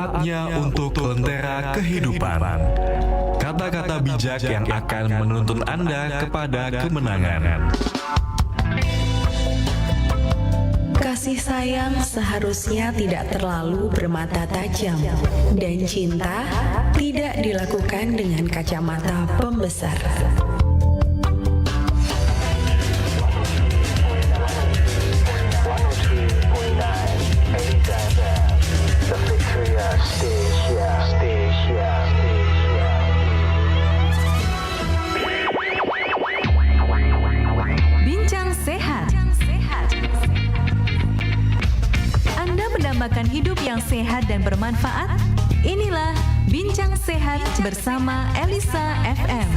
Saatnya untuk Lentera Kehidupan. Kata-kata bijak yang akan menuntun Anda kepada kemenangan. Kasih sayang seharusnya tidak terlalu bermata tajam, dan cinta tidak dilakukan dengan kacamata pembesar. Bincang Sehat. Anda mendambakan hidup yang sehat dan bermanfaat? Inilah Bincang Sehat bersama Elisa FM.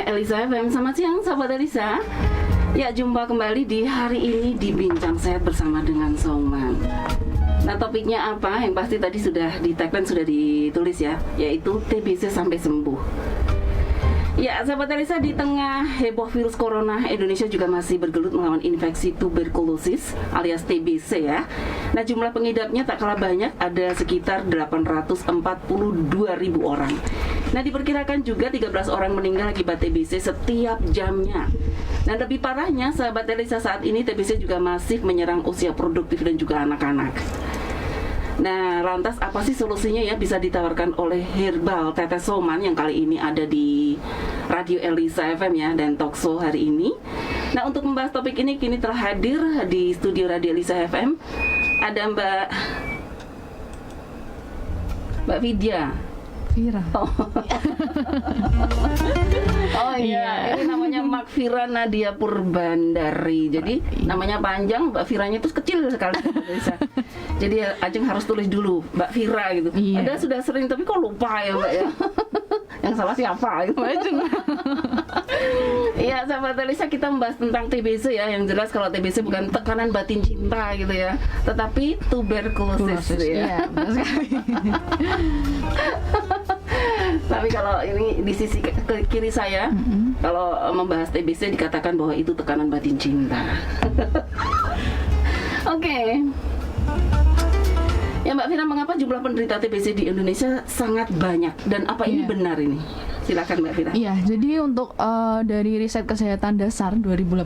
Elisa FM. Selamat siang sahabat Elisa. Ya, jumpa kembali di hari ini di Bincang Sehat bersama dengan Songman. Nah, topiknya apa? Yang pasti tadi sudah di tagline, sudah ditulis ya, yaitu TBC sampai sembuh. Ya, sahabat Elisa, di tengah heboh virus corona, Indonesia juga masih bergelut melawan infeksi tuberkulosis alias TBC ya. Nah, jumlah pengidapnya tak kalah banyak, ada sekitar 842.000 orang. Nah, diperkirakan juga 13 orang meninggal akibat TBC setiap jamnya. Dan lebih parahnya, sahabat Elisa, saat ini TBC juga masih menyerang usia produktif dan juga anak-anak. Nah, lantas apa sih solusinya ya, bisa ditawarkan oleh Herbal Tetes Soman yang kali ini ada di Radio Elisa FM ya, dan Talkshow hari ini. Nah, untuk membahas topik ini kini telah hadir di studio Radio Elisa FM ada Mbak Vidya. Vira. Oh iya, ini namanya Makfira Nadia Purbandari. Jadi namanya panjang, Mbak Viranya itu kecil sekali. Jadi Ajeng harus tulis dulu Mbak Vira gitu. Iya. Ada sudah sering tapi kok lupa ya Mbak ya. Yang salah siapa gitu. Iya, sahabat Elisa, kita membahas tentang TBC ya. Yang jelas kalau TBC bukan tekanan batin cinta gitu ya, tetapi tuberkulosis gitu ya. Iya, benar sekali. Tapi kalau ini di sisi ke kiri saya, kalau membahas TBC dikatakan bahwa itu tekanan batin cinta. Oke. Ya Mbak Vina, mengapa jumlah penderita TBC di Indonesia sangat banyak dan apa ini benar ini? Silakan Mbak Vina. Iya, jadi untuk dari riset kesehatan dasar 2018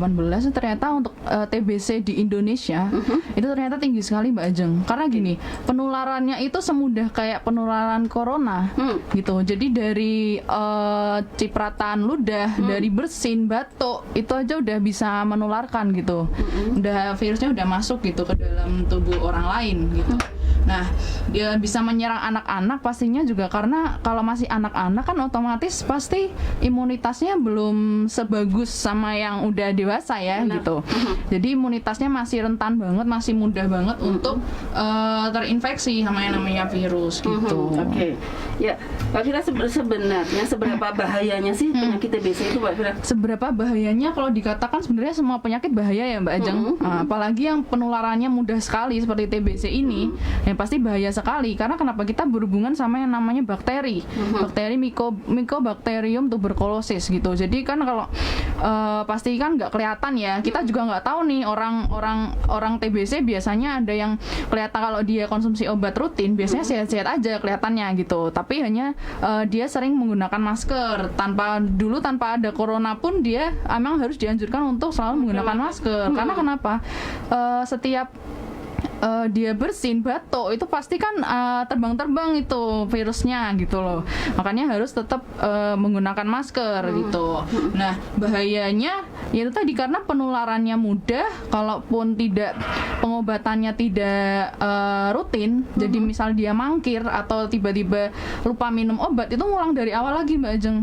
ternyata untuk TBC di Indonesia itu ternyata tinggi sekali Mbak Ajeng. Karena gini, penularannya itu semudah kayak penularan corona gitu. Jadi dari cipratan ludah, dari bersin, batuk, itu aja udah bisa menularkan gitu. Udah virusnya udah masuk gitu ke dalam tubuh orang lain gitu. Nah, dia bisa menyerang anak-anak pastinya juga karena kalau masih anak-anak kan otomatis pasti imunitasnya belum sebagus sama yang udah dewasa ya. Benar. Gitu. Jadi imunitasnya masih rentan banget, masih mudah banget untuk terinfeksi sama yang namanya virus gitu. Oke. Ya, Mbak Vira, sebenarnya seberapa bahayanya sih penyakit TBC itu Mbak Vira? Seberapa bahayanya kalau dikatakan sebenarnya semua penyakit bahaya ya Mbak Ajeng. Apalagi yang penularannya mudah sekali seperti TBC ini. Yang pasti bahaya sekali karena kenapa, kita berhubungan sama yang namanya bakteri, bakteri Mycobacterium tuberculosis gitu. Jadi kan kalau pasti kan nggak kelihatan ya, kita juga nggak tahu nih orang TBC biasanya ada yang kelihatan kalau dia konsumsi obat rutin biasanya sehat-sehat aja kelihatannya gitu, tapi hanya dia sering menggunakan masker tanpa ada corona pun dia emang harus dianjurkan untuk selalu menggunakan masker. Karena kenapa, setiap dia bersin batuk itu pasti kan terbang-terbang itu virusnya gitu loh. Makanya harus tetap menggunakan masker gitu. Nah, bahayanya itu tadi karena penularannya mudah, kalaupun tidak pengobatannya tidak rutin, jadi misal dia mangkir atau tiba-tiba lupa minum obat, itu ngulang dari awal lagi Mbak Ajeng.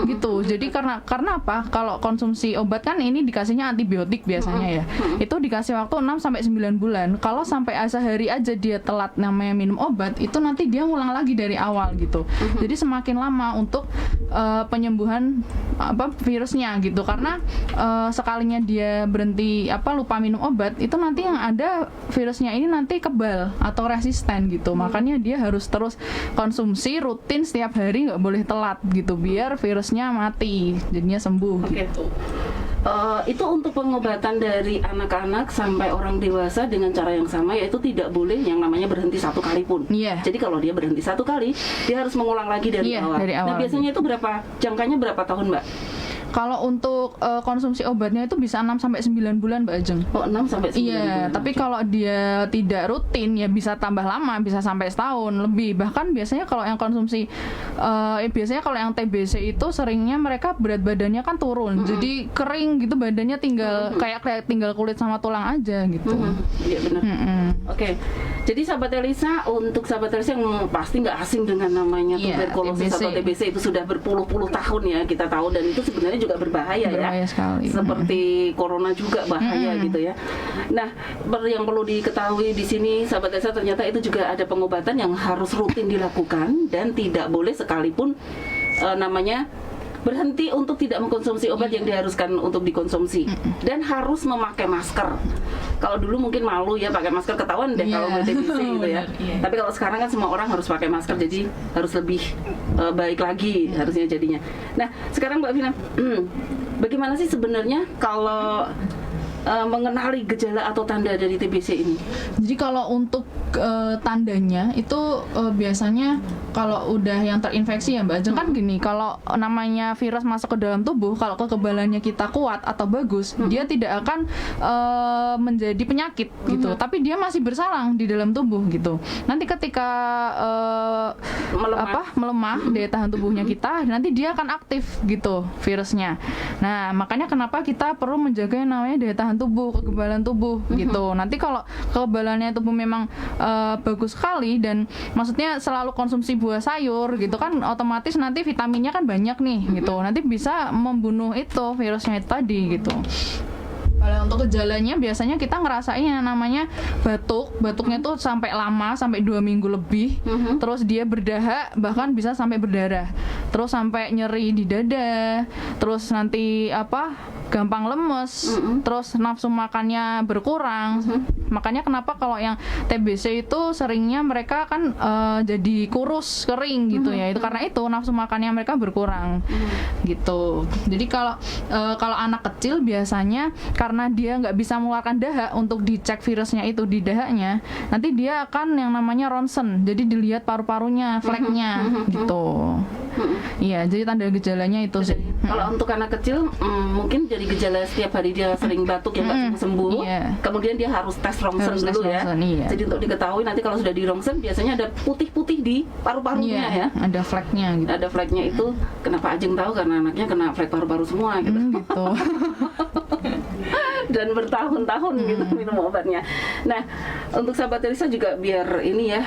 Gitu. Jadi karena apa? Kalau konsumsi obat kan ini dikasihnya antibiotik biasanya ya. Itu dikasih waktu 6 sampai 9 bulan. Kalau sampai sehari aja dia telat namanya minum obat, itu nanti dia ngulang lagi dari awal gitu. Jadi semakin lama untuk penyembuhan virusnya gitu. Karena sekalinya dia berhenti lupa minum obat, itu nanti yang ada virusnya ini nanti kebal atau resisten gitu. Makanya dia harus terus konsumsi rutin setiap hari, nggak boleh telat gitu, biar virusnya mati, jadinya sembuh gitu. Itu untuk pengobatan dari anak-anak sampai orang dewasa dengan cara yang sama, yaitu tidak boleh yang namanya berhenti satu kali pun. Jadi kalau dia berhenti satu kali, dia harus mengulang lagi dari awal. Nah, biasanya itu jangkanya berapa tahun, Mbak? Kalau untuk konsumsi obatnya itu bisa 6 sampai 9 bulan Mbak Ajeng. 6 sampai 9 bulan. Iya, tapi kalau dia tidak rutin ya bisa tambah lama, bisa sampai setahun lebih. Bahkan biasanya kalau yang konsumsi biasanya kalau yang TBC itu seringnya mereka berat badannya kan turun. Jadi kering gitu badannya, tinggal kayak tinggal kulit sama tulang aja gitu. Iya benar. Oke. Jadi sahabat Elisa, untuk sahabat Elisa yang pasti nggak asing dengan namanya tuberkulosis atau TBC, itu sudah berpuluh-puluh tahun ya kita tahu, dan itu sebenarnya juga berbahaya ya. Sekali. Seperti corona juga bahaya gitu ya. Nah, yang perlu diketahui di sini sahabat Elisa, ternyata itu juga ada pengobatan yang harus rutin dilakukan dan tidak boleh sekalipun namanya berhenti untuk tidak mengkonsumsi obat yang diharuskan untuk dikonsumsi, dan harus memakai masker. Kalau dulu mungkin malu ya pakai masker, ketahuan deh kalau TBC gitu ya. Tapi kalau sekarang kan semua orang harus pakai masker, jadi harus lebih baik lagi harusnya jadinya. Nah, sekarang Mbak Vina, bagaimana sih sebenarnya kalau mengenali gejala atau tanda dari TBC ini? Jadi kalau untuk tandanya itu biasanya kalau udah yang terinfeksi ya Mbak Ajeng, kan gini, kalau namanya virus masuk ke dalam tubuh, kalau kekebalannya kita kuat atau bagus, dia tidak akan menjadi penyakit gitu, tapi dia masih bersalang di dalam tubuh gitu. Nanti ketika melemah daya tahan tubuhnya kita, nanti dia akan aktif gitu virusnya. Nah, makanya kenapa kita perlu menjaga yang namanya daya tahan tubuh, kekebalan tubuh gitu. Nanti kalau kekebalannya tubuh memang bagus sekali, dan maksudnya selalu konsumsi buah sayur gitu kan, otomatis nanti vitaminnya kan banyak nih gitu, nanti bisa membunuh itu virusnya itu tadi gitu. Kalau untuk gejalanya biasanya kita ngerasain yang namanya batuknya tuh sampai lama, sampai 2 minggu lebih, terus dia berdahak, bahkan bisa sampai berdarah, terus sampai nyeri di dada, terus nanti gampang lemes, terus nafsu makannya berkurang. Makanya kenapa kalau yang TBC itu seringnya mereka kan jadi kurus, kering gitu ya, itu karena itu nafsu makannya mereka berkurang gitu. Jadi kalau anak kecil biasanya karena dia nggak bisa mengeluarkan dahak untuk dicek virusnya itu di dahaknya, nanti dia akan yang namanya ronsen, jadi dilihat paru-parunya, fleknya gitu. Iya, jadi tanda gejalanya itu sih. Kalau untuk anak kecil mungkin jadi gejala setiap hari dia sering batuk yang nggak sembuh, kemudian dia harus tes rongsen dulu ya. Jadi untuk diketahui nanti kalau sudah di rongsen biasanya ada putih-putih di paru-parunya ya. Ada fleknya gitu. Ada fleknya itu kenapa Ajeng tahu, karena anaknya kena flek paru-paru semua gitu. Gitu. Dan bertahun-tahun gitu minum obatnya. Nah, untuk sahabat Elisa juga biar ini ya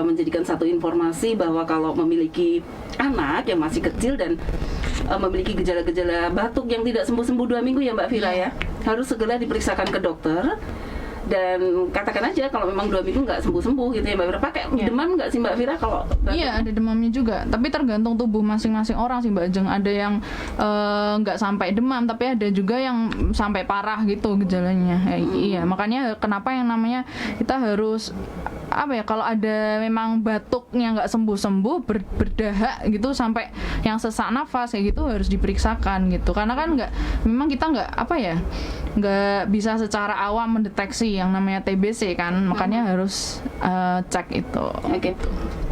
menjadikan satu informasi bahwa kalau memiliki anak yang masih kecil dan memiliki gejala-gejala batuk yang tidak sembuh-sembuh 2 minggu ya Mbak Vira ya, harus segera diperiksakan ke dokter. Dan katakan aja kalau memang 2 minggu nggak sembuh-sembuh gitu ya Mbak Vira, pakai demam nggak sih Mbak Vira kalau batuk? Iya, ada demamnya juga, tapi tergantung tubuh masing-masing orang sih Mbak Ajeng. Ada yang nggak sampai demam, tapi ada juga yang sampai parah gitu gejalanya. Iya, makanya kenapa yang namanya kita harus kalau ada memang batuknya nggak sembuh-sembuh, berdahak gitu sampai yang sesak nafas kayak gitu, harus diperiksakan gitu. Karena kan memang kita nggak bisa secara awam mendeteksi yang namanya TBC kan, makanya harus cek itu. Oke.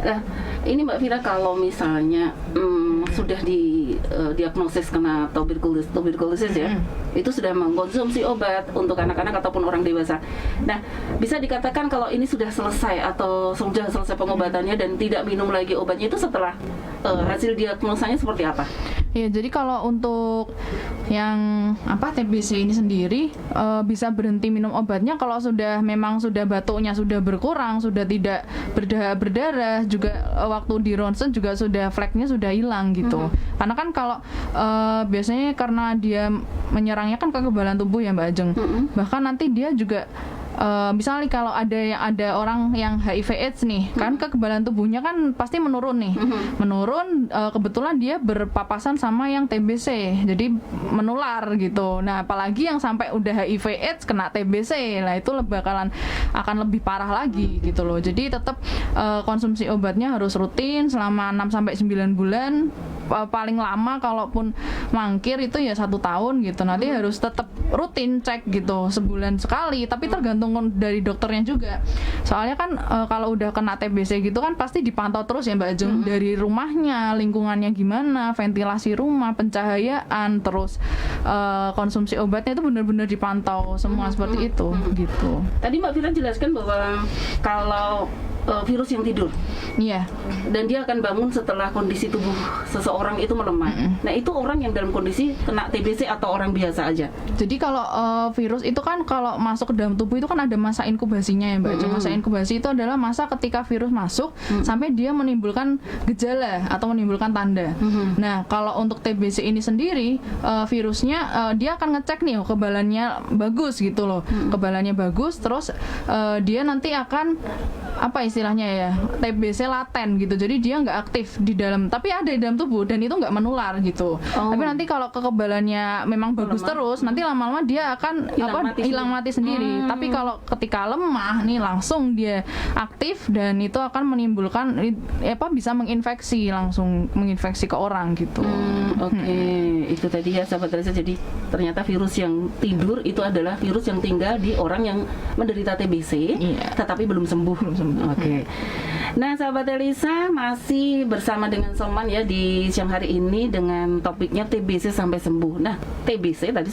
Nah, ini Mbak Vira, kalau misalnya sudah diagnosis kena tuberkulosis ya, itu sudah mengkonsumsi obat untuk anak-anak ataupun orang dewasa. Nah, bisa dikatakan kalau ini sudah selesai atau sudah selesai pengobatannya dan tidak minum lagi obatnya itu setelah hasil diagnosanya seperti apa? Ya, jadi kalau untuk yang TBC ini sendiri bisa berhenti minum obatnya kalau memang sudah batuknya sudah berkurang, sudah tidak berdarah, juga waktu di ronsen juga sudah fleknya sudah hilang gitu. Karena kan kalau biasanya karena dia menyerangnya kan kekebalan tubuh ya Mbak Ajeng. Bahkan nanti dia juga misalnya kalau ada orang yang HIV/AIDS nih, kan kekebalan tubuhnya kan pasti menurun nih, menurun. Kebetulan dia berpapasan sama yang TBC, jadi menular gitu. Nah, apalagi yang sampai udah HIV/AIDS kena TBC, nah itu bakalan akan lebih parah lagi gitu loh. Jadi tetap konsumsi obatnya harus rutin selama 6-9 bulan. Paling lama kalaupun mangkir itu ya 1 tahun gitu. Nanti harus tetap rutin cek gitu sebulan sekali, tapi tergantung dari dokternya juga. Soalnya kan kalau udah kena TBC gitu kan pasti dipantau terus ya Mbak Ajeng, dari rumahnya, lingkungannya gimana, ventilasi rumah, pencahayaan, terus konsumsi obatnya itu benar-benar dipantau semua seperti itu gitu. Tadi Mbak Fira jelaskan bahwa kalau virus yang tidur. Iya. Dan dia akan bangun setelah kondisi tubuh seseorang itu melemah. Nah, itu orang yang dalam kondisi kena TBC atau orang biasa aja? Jadi kalau virus itu kan kalau masuk ke dalam tubuh itu kan ada masa inkubasinya ya Mbak. Masa inkubasi itu adalah masa ketika virus masuk sampai dia menimbulkan gejala atau menimbulkan tanda. Nah, kalau untuk TBC ini sendiri virusnya dia akan ngecek nih kekebalannya bagus gitu loh. Kekebalannya bagus, terus dia nanti akan istilahnya ya, TBC laten gitu. Jadi dia nggak aktif di dalam, tapi ada di dalam tubuh dan itu nggak menular gitu. Tapi nanti kalau kekebalannya memang bagus terus, nanti lama-lama dia akan hilang mati sendiri. Tapi kalau ketika lemah nih langsung dia aktif dan itu akan menimbulkan bisa menginfeksi, langsung menginfeksi ke orang gitu. Itu tadi ya sahabat Elisa. Jadi ternyata virus yang tidur itu adalah virus yang tinggal di orang yang menderita TBC, tetapi belum sembuh. Oke. Nah, sahabat Elisa masih bersama dengan Soman ya di siang hari ini dengan topiknya TBC sampai sembuh. Nah, TBC tadi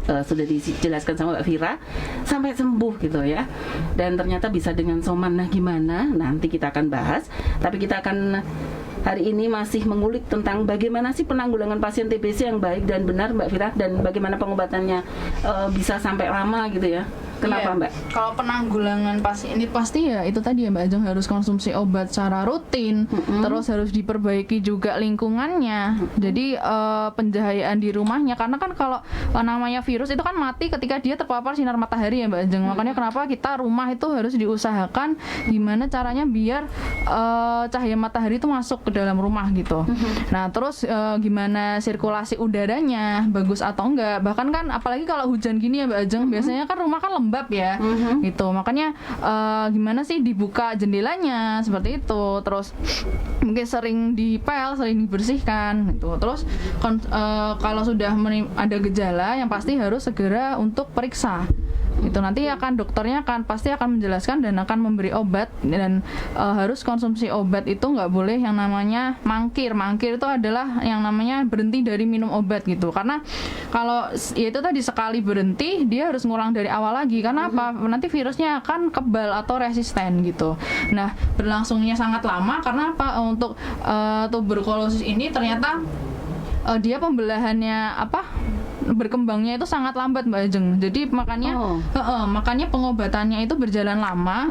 sudah dijelaskan sama Mbak Fira sampai sembuh gitu ya. Dan ternyata bisa dengan Soman. Nah, gimana? Nanti kita akan bahas. Tapi kita akan hari ini masih mengulik tentang bagaimana sih penanggulangan pasien TBC yang baik dan benar Mbak Fira, dan bagaimana pengobatannya bisa sampai lama gitu ya. Kenapa Mbak? Kalau penanggulangan pasien ini pasti ya itu tadi ya Mbak Ajeng, harus konsumsi obat secara rutin, terus harus diperbaiki juga lingkungannya. Jadi pencahayaan di rumahnya, karena kan kalau namanya virus itu kan mati ketika dia terpapar sinar matahari ya Mbak Ajeng. Makanya kenapa kita rumah itu harus diusahakan gimana caranya biar cahaya matahari itu masuk ke dalam rumah gitu. Nah, terus gimana sirkulasi udaranya bagus atau enggak. Bahkan kan apalagi kalau hujan gini ya Mbak Ajeng, biasanya kan rumah kan lembab ya, gitu. Makanya gimana sih dibuka jendelanya seperti itu, terus mungkin sering dipel, sering dibersihkan, gitu. Terus kalau sudah ada gejala, yang pasti harus segera untuk periksa. Itu nanti dokternya pasti akan menjelaskan dan akan memberi obat, dan harus konsumsi obat itu nggak boleh yang namanya mangkir itu adalah yang namanya berhenti dari minum obat gitu. Karena kalau ya itu tadi sekali berhenti dia harus ngulang dari awal lagi. Karena apa? Nanti virusnya akan kebal atau resisten gitu. Nah, berlangsungnya sangat lama karena apa? Untuk tuberkulosis ini ternyata dia pembelahannya berkembangnya itu sangat lambat Mbak Ajeng. Jadi makanya pengobatannya itu berjalan lama.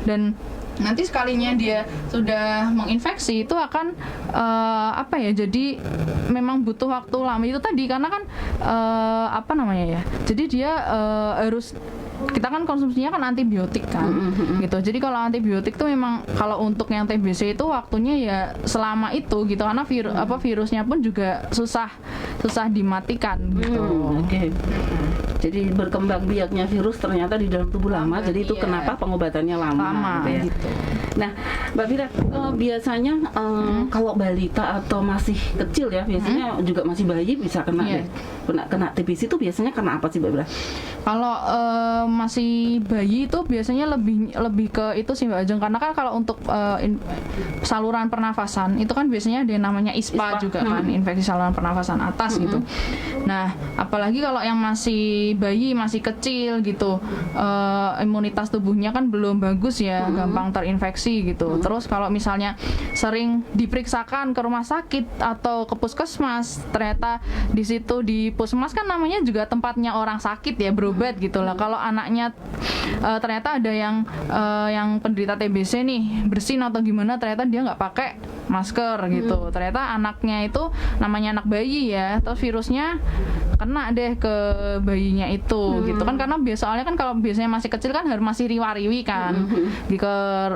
Dan nanti sekalinya dia sudah menginfeksi itu akan jadi memang butuh waktu lama itu tadi, karena kan jadi dia harus, kita kan konsumsinya kan antibiotik kan, gitu. Jadi kalau antibiotik tuh memang kalau untuk yang TBC itu waktunya ya selama itu gitu, karena virusnya pun juga susah dimatikan gitu. Jadi berkembang biaknya virus ternyata di dalam tubuh lama. Jadi itu kenapa pengobatannya lama gitu ya. Gitu. Nah, Mbak Fira, biasanya kalau balita atau masih kecil ya, biasanya juga masih bayi bisa kena Iya. kena TBC itu biasanya karena apa sih, Mbak Fira? Kalau masih bayi itu biasanya lebih ke itu sih Mbak Ajeng, karena kan kalau untuk saluran pernafasan itu kan biasanya ada yang namanya ISPA juga kan, infeksi saluran pernafasan atas gitu. Nah, apalagi kalau yang masih bayi, masih kecil gitu, imunitas tubuhnya kan belum bagus ya, gampang terinfeksi gitu. Terus kalau misalnya sering diperiksakan ke rumah sakit atau ke puskesmas, ternyata di situ di puskesmas kan namanya juga tempatnya orang sakit ya, berobat gitu lah. Kalau anaknya ternyata ada yang penderita TBC nih, bersin atau gimana, ternyata dia nggak pakai masker gitu. Ternyata anaknya itu namanya anak bayi ya, terus virusnya kena deh ke bayinya itu gitu kan, karena soalnya kan kalau biasanya masih kecil kan harus masih riwa-riwi kan di ke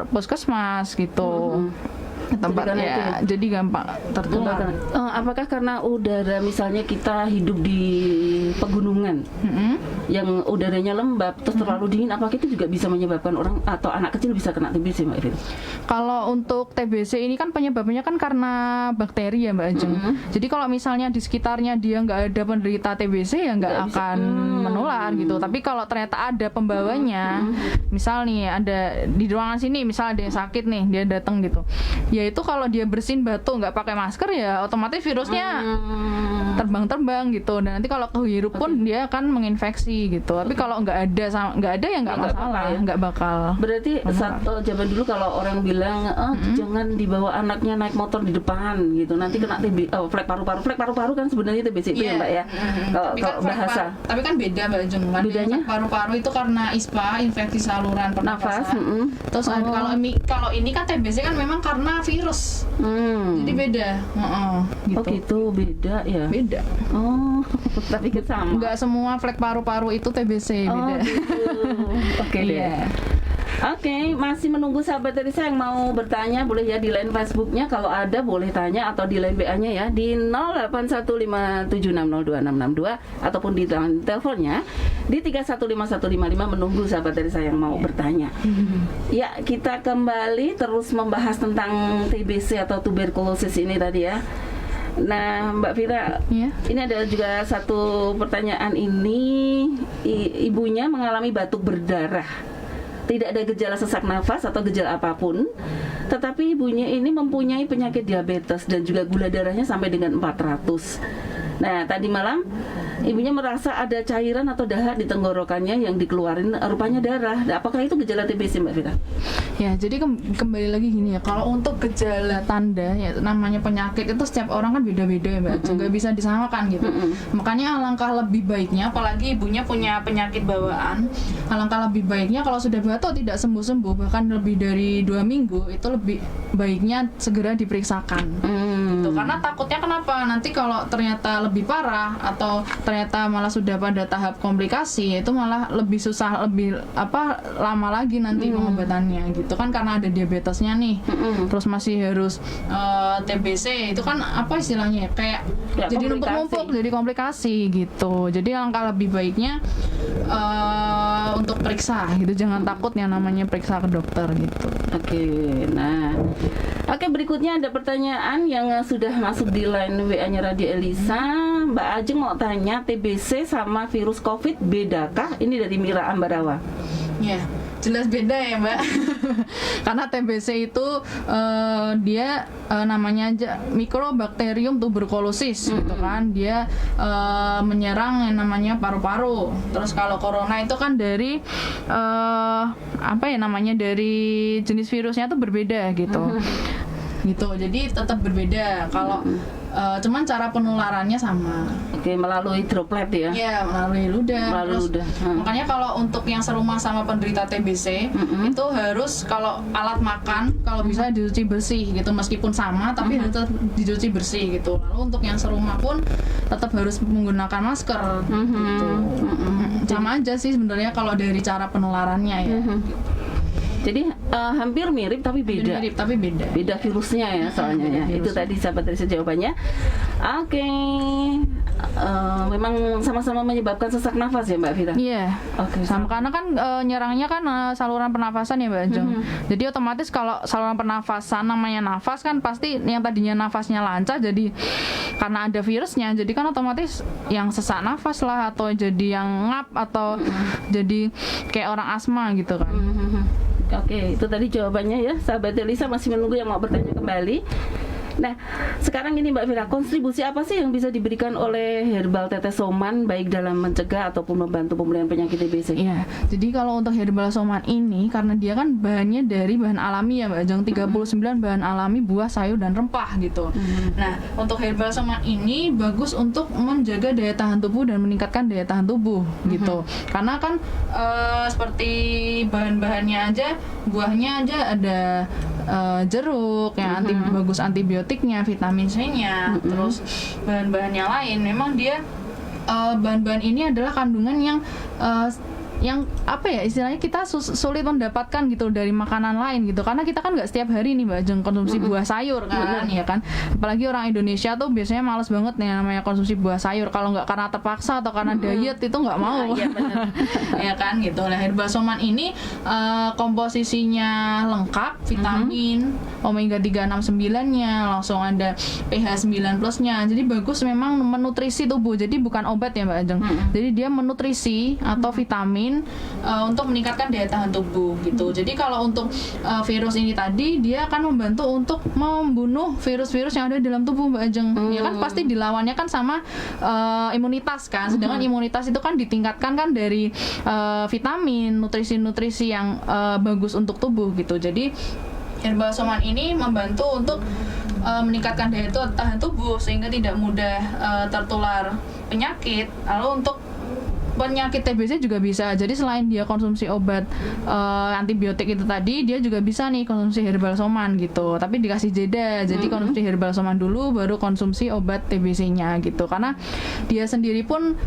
puskesmas gitu. Tempat Jadi ya, jadi gampang tertular. Apakah karena udara, misalnya kita hidup di pegunungan yang udaranya lembab terus terlalu dingin, apakah itu juga bisa menyebabkan orang atau anak kecil bisa kena TBC, Mbak Irina? Kalau untuk TBC ini kan penyebabnya kan karena bakteri ya Mbak Ajeng. Jadi kalau misalnya di sekitarnya dia nggak ada penderita TBC ya nggak akan menular gitu. Tapi kalau ternyata ada pembawanya, misal nih ada di ruangan sini, misal ada yang sakit nih, dia datang gitu. Ya itu kalau dia bersin batuk nggak pakai masker ya otomatis virusnya terbang-terbang gitu. Dan nanti kalau kehirup pun dia akan menginfeksi gitu. Tapi kalau nggak ada ya nggak masalah, nggak bakal. Berarti zaman dulu kalau orang bilang jangan dibawa anaknya naik motor di depan gitu, nanti kena flek paru-paru kan sebenarnya TBC itu ya Mbak ya. Kalau bahasa. Tapi kan beda Mbak Jung kan. Bedanya? Paru-paru itu karena ISPA, infeksi saluran Nafas. pernafasan. Terus kalau ini kan TBC kan memang karena virus. Jadi beda. Gitu. Oh gitu, beda ya. Beda. Oh, tapi kan sama. Enggak semua flek paru-paru itu TBC, beda. Oh gitu. Oke deh. Iya. Oke, masih menunggu sahabat Elisa yang mau bertanya, boleh ya di line Facebooknya, kalau ada boleh tanya, atau di line BA-nya ya di 081576026662 ataupun di line teleponnya di 315155. Menunggu sahabat Elisa yang mau bertanya. Ya, kita kembali terus membahas tentang TBC atau tuberkulosis ini tadi ya. Nah, Mbak Fira, ini ada juga satu pertanyaan ini. Ibunya mengalami batuk berdarah. Tidak ada gejala sesak nafas atau gejala apapun, tetapi ibunya ini mempunyai penyakit diabetes dan juga gula darahnya sampai dengan 400. Nah, tadi malam ibunya merasa ada cairan atau dahak di tenggorokannya yang dikeluarin rupanya darah. Nah, apakah itu gejala TBC, Mbak Fira? Ya, jadi kembali lagi gini ya. Kalau untuk gejala tanda ya namanya penyakit itu setiap orang kan beda-beda ya Mbak. Nggak bisa disamakan gitu. Makanya alangkah lebih baiknya, apalagi ibunya punya penyakit bawaan, alangkah lebih baiknya kalau sudah batuk tidak sembuh-sembuh bahkan lebih dari 2 minggu, itu lebih baiknya segera diperiksakan. Gitu. Karena takutnya kenapa? Nanti kalau ternyata lebih parah atau ternyata malah sudah pada tahap komplikasi, itu malah lebih susah, lebih lama lagi nanti pengobatannya gitu kan, karena ada diabetesnya nih. Terus masih harus TBC, itu kan apa istilahnya ya, kayak Ya, jadi numpuk-numpuk, jadi komplikasi gitu. Jadi langkah lebih baiknya untuk periksa gitu, jangan takut yang namanya periksa ke dokter gitu. Oke, nah, berikutnya ada pertanyaan yang sudah masuk di line WA-nya Radio Elisa. Mbak Ajeng mau tanya, TBC sama virus COVID bedakah? Ini dari Mira Ambarawa. Ya, jelas beda ya Mbak. Karena TBC itu dia namanya aja Mycobacterium tuberculosis gitu kan. Dia menyerang yang namanya paru-paru. Terus kalau corona itu kan dari dari jenis virusnya tuh berbeda gitu. Gitu. Jadi tetap berbeda. Kalau cuman cara penularannya sama. Oke, melalui droplet ya? Iya, melalui ludah. Makanya kalau untuk yang serumah sama penderita TBC itu harus, kalau alat makan kalau bisa dicuci bersih gitu, meskipun sama tapi harus tetap dicuci bersih gitu. Lalu untuk yang serumah pun tetap harus menggunakan masker gitu. Sama aja sih sebenarnya kalau dari cara penularannya ya. Jadi hampir mirip tapi beda. Beda virusnya ya soalnya ya. Itu tadi sahabat dari jawabannya. Oke. memang sama-sama menyebabkan sesak nafas ya Mbak Vira? Iya. Oke. Sama karena kan nyerangnya kan saluran pernafasan ya Mbak Ajeng. Jadi otomatis kalau saluran pernafasan namanya nafas kan pasti yang tadinya nafasnya lancar jadi karena ada virusnya jadi kan otomatis yang sesak nafas lah atau jadi yang ngap atau jadi kayak orang asma gitu kan. Oke, itu tadi jawabannya ya. Sahabat Elisa masih menunggu yang mau bertanya kembali. Nah, sekarang ini Mbak Vira, kontribusi apa sih yang bisa diberikan oleh herbal tetesoman baik dalam mencegah ataupun membantu pemulihan penyakit TBC? Iya, jadi kalau untuk herbal soman ini karena dia kan bahannya dari bahan alami ya Mbak Ajeng, 39 bahan alami, buah, sayur, dan rempah gitu. Nah, untuk herbal soman ini bagus untuk menjaga daya tahan tubuh dan meningkatkan daya tahan tubuh gitu. Karena kan seperti bahan-bahannya aja, buahnya aja ada jeruk yang bagus antibiotiknya, vitamin C-nya, terus bahan-bahannya lain. Memang dia bahan-bahan ini adalah kandungan yang apa ya istilahnya kita sulit mendapatkan gitu dari makanan lain gitu karena kita kan nggak setiap hari nih Mbak Ajeng konsumsi buah sayur kan ya kan, apalagi orang Indonesia tuh biasanya males banget nih namanya konsumsi buah sayur kalau nggak karena terpaksa atau karena diet itu nggak mau. Iya benar. Ya kan gitu. Nah herbal soman ini komposisinya lengkap, vitamin omega 369-nya, langsung ada pH 9 plusnya, jadi bagus memang menutrisi tubuh, jadi bukan obat ya Mbak Ajeng. Jadi dia menutrisi atau vitamin untuk meningkatkan daya tahan tubuh gitu. Jadi kalau untuk virus ini tadi dia akan membantu untuk membunuh virus-virus yang ada di dalam tubuh Mbak Ajeng. Ya kan pasti dilawannya kan sama imunitas kan. Sedangkan imunitas itu kan ditingkatkan kan dari vitamin, nutrisi-nutrisi yang bagus untuk tubuh gitu. Jadi herbal soman ini membantu untuk meningkatkan daya tahan tubuh sehingga tidak mudah tertular penyakit. Lalu untuk penyakit TBC juga bisa. Jadi selain dia konsumsi obat antibiotik itu tadi, dia juga bisa nih konsumsi herbal soman gitu. Tapi dikasih jeda. Jadi konsumsi herbal soman dulu baru konsumsi obat TBC-nya gitu. Karena dia sendiri pun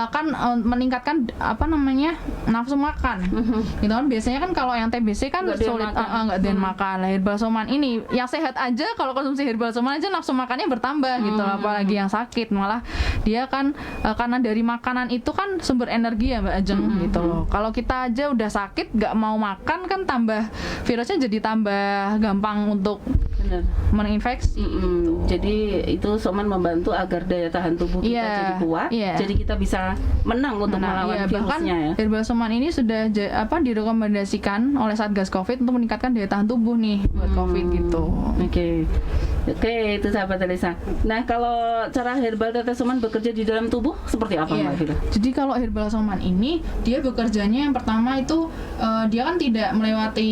kan meningkatkan apa namanya? Nafsu makan. Gitu kan biasanya kan kalau yang TBC kan nggak sulit enggak doyan makan. Nah, herbal soman ini yang sehat aja kalau konsumsi herbal soman aja nafsu makannya bertambah gitu. Apalagi yang sakit malah dia kan karena dari makanan itu kan sumber energi ya Mbak Ajeng gitu loh. Kalau kita aja udah sakit nggak mau makan kan tambah virusnya jadi tambah gampang untuk menginfeksi. Jadi itu soman membantu agar daya tahan tubuh kita jadi kuat. Jadi kita bisa menang untuk melawan virusnya ya. Herbal soman ini sudah direkomendasikan oleh Satgas Covid untuk meningkatkan daya tahan tubuh nih buat Covid gitu. Oke, itu sahabat Elisa. Nah, kalau cara herbal tetesoman bekerja di dalam tubuh seperti apa Mbak Vira? Jadi kalau herbal soman ini dia bekerjanya yang pertama itu dia kan tidak melewati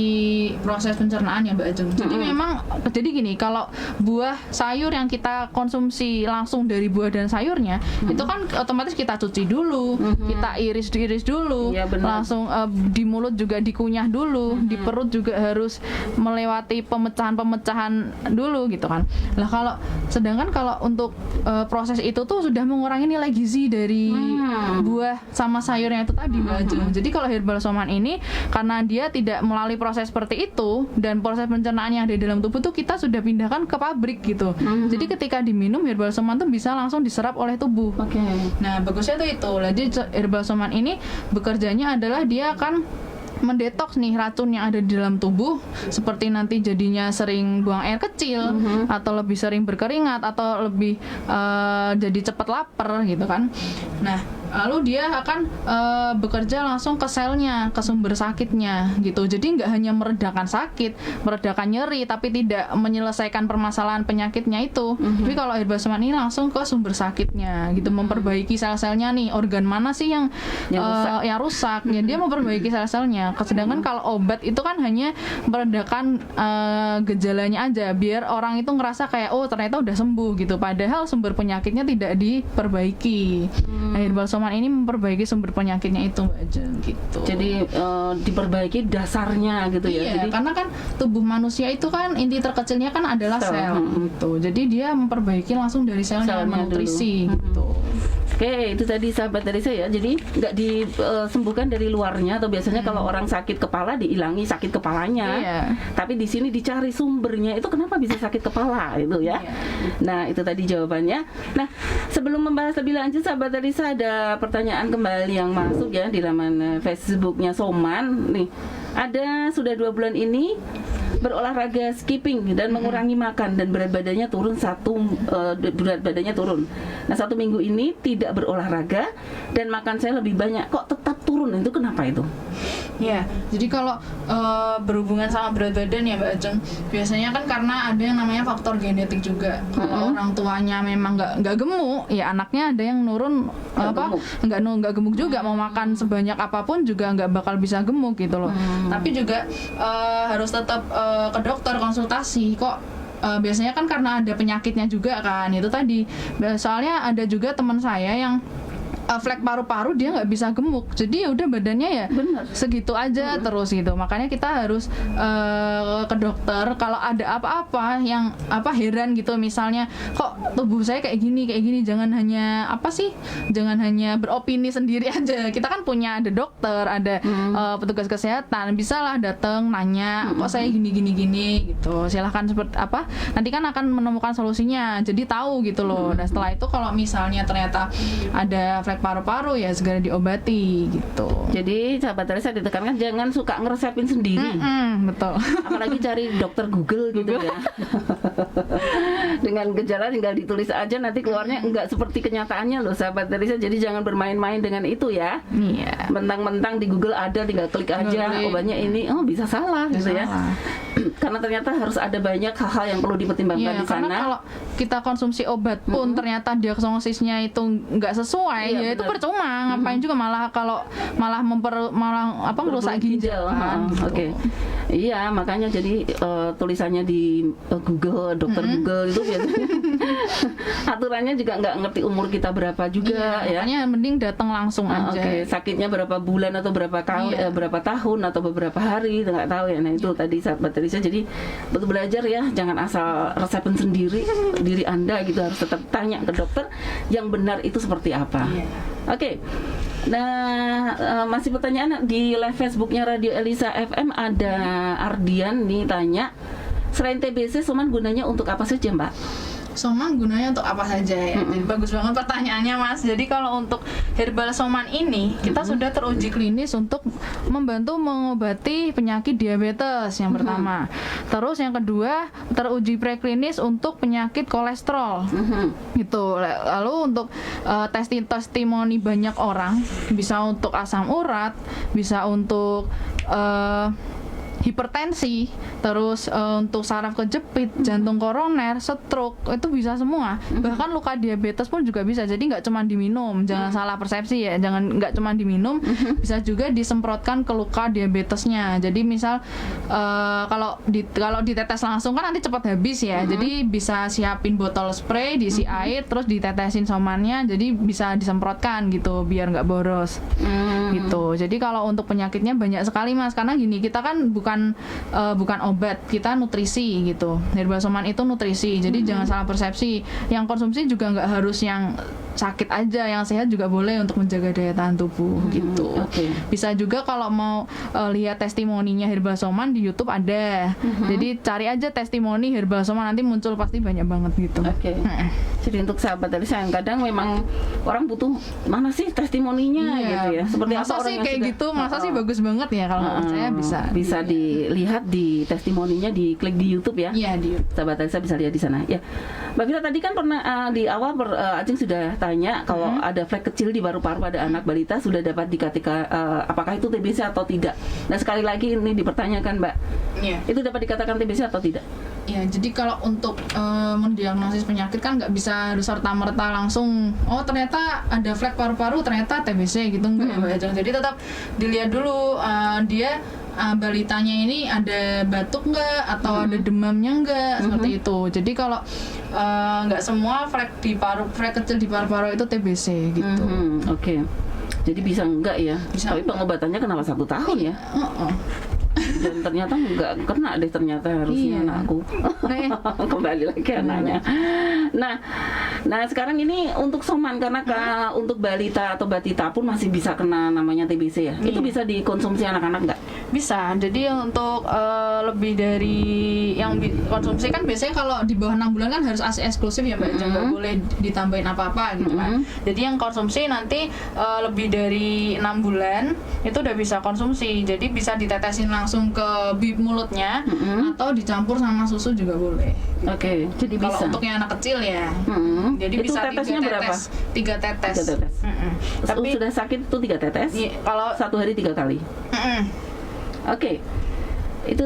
proses pencernaan ya Mbak Ajeng. Jadi memang jadi gini, kalau buah sayur yang kita konsumsi langsung dari buah dan sayurnya itu kan otomatis kita cuci dulu, kita iris dulu, langsung di mulut juga dikunyah dulu, di perut juga harus melewati pemecahan dulu gitu kan. Lah sedangkan kalau untuk proses itu tuh sudah mengurangi nilai gizi dari buah sama sayurnya itu tadi Mbak Ajeng. Jadi kalau herbal soman ini karena dia tidak melalui proses seperti itu dan proses pencernaan yang ada di dalam tubuh tuh kita sudah pindahkan ke pabrik gitu. Jadi ketika diminum herbal soman tuh bisa langsung diserap oleh tubuh. Nah bagusnya tuh itu. Jadi herbal soman ini bekerjanya adalah dia akan mendetoks nih racun yang ada di dalam tubuh, seperti nanti jadinya sering buang air kecil atau lebih sering berkeringat atau lebih jadi cepat lapar gitu kan. Nah lalu dia akan bekerja langsung ke selnya, ke sumber sakitnya gitu. Jadi nggak hanya meredakan sakit, meredakan nyeri, tapi tidak menyelesaikan permasalahan penyakitnya itu. Tapi kalau herbal soman ini langsung ke sumber sakitnya gitu, memperbaiki sel-selnya nih, organ mana sih yang rusak. Ya dia memperbaiki sel-selnya. Sedangkan kalau obat itu kan hanya meredakan gejalanya aja, biar orang itu ngerasa kayak oh ternyata udah sembuh gitu. Padahal sumber penyakitnya tidak diperbaiki. Nah, herbal soman ini memperbaiki sumber penyakitnya itu Mbak Ajeng gitu. Jadi diperbaiki dasarnya gitu ya. Jadi karena kan tubuh manusia itu kan inti terkecilnya kan adalah sel gitu. Jadi dia memperbaiki langsung dari selnya, menutrisi gitu. Oke, itu tadi sahabat dari saya. Jadi nggak disembuhkan dari luarnya, atau biasanya kalau orang sakit kepala diilangi sakit kepalanya. Iya. Tapi di sini dicari sumbernya itu kenapa bisa sakit kepala itu ya. Nah, itu tadi jawabannya. Nah, sebelum membahas lebih lanjut sahabat dari saya ada pertanyaan kembali yang masuk ya di laman Facebooknya Soman. Nih, ada sudah 2 bulan ini berolahraga skipping dan mengurangi makan dan berat badannya turun Nah 1 minggu ini tidak berolahraga dan makan saya lebih banyak, kok tetap turun, itu kenapa itu? Ya, jadi kalau berhubungan sama berat badan ya Mbak Ajeng, biasanya kan karena ada yang namanya faktor genetik juga. Kalau orang tuanya memang nggak gemuk, ya anaknya ada yang nurun nggak gemuk juga, mau makan sebanyak apapun juga nggak bakal bisa gemuk gitu loh. Tapi juga harus tetap ke dokter konsultasi kok. Biasanya kan karena ada penyakitnya juga kan, itu tadi. Soalnya ada juga teman saya yang flek paru-paru dia nggak bisa gemuk, jadi ya udah badannya ya segitu aja terus gitu. Makanya kita harus ke dokter kalau ada apa-apa yang heran gitu, misalnya kok tubuh saya kayak gini, jangan hanya beropini sendiri aja. Kita kan punya ada dokter, ada petugas kesehatan, bisalah datang nanya kok saya gini gitu. Silahkan seperti apa, nanti kan akan menemukan solusinya, jadi tahu gitu loh. Dan setelah itu kalau misalnya ternyata ada flek paru-paru ya segera diobati gitu. Jadi sahabat Teresa ditekankan jangan suka ngeresepin sendiri. Betul. Apalagi cari dokter Google gitu ya. Dengan gejala tinggal ditulis aja, nanti keluarnya enggak seperti kenyataannya loh sahabat Teresa. Jadi jangan bermain-main dengan itu ya. Iya. Mentang-mentang di Google ada, tinggal klik aja obatnya ini, bisa salah gitu ya. Karena ternyata harus ada banyak hal-hal yang perlu dipertimbangkan di sana. Karena kalau kita konsumsi obat pun ternyata diagnosisnya itu nggak sesuai, ya itu percuma. Ngapain juga malah merusak ginjal kan. Gitu. Oke. Iya, makanya jadi tulisannya di Google, dokter Google itu biasanya aturannya juga nggak ngerti umur kita berapa juga ya. Makanya mending datang langsung aja. Oke, sakitnya berapa bulan atau berapa tahun atau beberapa hari, nggak tahu ya. Nah itu tadi sahabat Teresa, jadi betul belajar ya, jangan asal resepin sendiri diri Anda gitu, harus tetap tanya ke dokter yang benar itu seperti apa. Oke. Nah, masih pertanyaan di live Facebooknya Radio Elisa FM, ada Ardian nih tanya, selain TBC Soman gunanya untuk apa saja Mbak? Soman gunanya untuk apa saja ya? Jadi bagus banget pertanyaannya Mas. Jadi kalau untuk herbal Soman ini kita sudah teruji klinis untuk membantu mengobati penyakit diabetes yang pertama. Terus yang kedua teruji preklinis untuk penyakit kolesterol. Gitu. Lalu untuk testimoni banyak orang, bisa untuk asam urat, bisa untuk hipertensi, terus untuk saraf kejepit, jantung koroner, stroke, itu bisa semua. Bahkan luka diabetes pun juga bisa. Jadi nggak cuma diminum, jangan salah persepsi ya. Nggak cuma diminum, bisa juga disemprotkan ke luka diabetesnya. Jadi misal kalau ditetes langsung kan nanti cepat habis ya. Jadi bisa siapin botol spray, diisi air, terus ditetesin somannya. Jadi bisa disemprotkan gitu, biar nggak boros. Gitu. Jadi kalau untuk penyakitnya banyak sekali Mas. Karena gini, kita kan bukan obat, kita nutrisi gitu. Herbal Soman itu nutrisi, jadi jangan salah persepsi. Yang konsumsi juga nggak harus yang sakit aja, yang sehat juga boleh untuk menjaga daya tahan tubuh gitu. Bisa juga kalau mau lihat testimoninya Herbal Soman di YouTube ada. Jadi cari aja testimoni Herbal Soman, nanti muncul pasti banyak banget gitu. Jadi untuk sahabat tadi saya kadang memang orang butuh mana sih testimoninya gitu ya. Seperti masa apa sih orang kayak gitu, masa sih bagus banget ya kalau menurut saya bisa dilihat di testimoninya, diklik di YouTube ya. Iya, di YouTube. Sahabat Elisa bisa lihat di sana. Ya, Mbak Vira tadi kan pernah di awal Ajeng sudah tanya kalau ada flek kecil di paru-paru pada anak balita sudah dapat dikatakan apakah itu TBC atau tidak. Nah sekali lagi ini dipertanyakan Mbak, itu dapat dikatakan TBC atau tidak? Ya, jadi kalau untuk mendiagnosis penyakit kan nggak bisa serta-merta langsung, oh ternyata ada flek paru-paru, ternyata TBC gitu, enggak ya Mbak Ajeng. Jadi tetap dilihat dulu dia balitanya ini ada batuk nggak atau ada demamnya nggak, seperti itu. Jadi kalau nggak semua flek kecil di paru-paru itu TBC gitu. Jadi bisa enggak ya? Bisa. Tapi pengobatannya kenapa 1 tahun ya? Dan ternyata nggak kena deh ternyata harusnya anakku. Kembali lagi anaknya. Nah sekarang ini untuk soman karena untuk balita atau batita pun masih bisa kena namanya TBC ya. Itu bisa dikonsumsi anak-anak nggak? Bisa. Jadi untuk lebih dari yang konsumsi kan biasanya kalau di bawah 6 bulan kan harus ASI eksklusif ya Mbak, nggak boleh ditambahin apa-apa gitu kan. Jadi yang konsumsi nanti lebih dari 6 bulan itu udah bisa konsumsi. Jadi bisa ditetesin langsung ke bib mulutnya atau dicampur sama susu juga boleh. Oke, jadi Kalau bisa. untuk yang anak kecil ya. Jadi Itu bisa 3 tetesnya berapa? tetes. 3 tetes. 3 tetes. Tapi Sudah sakit itu 3 tetes? iya, kalau 1 hari 3 kali. Oke. Itu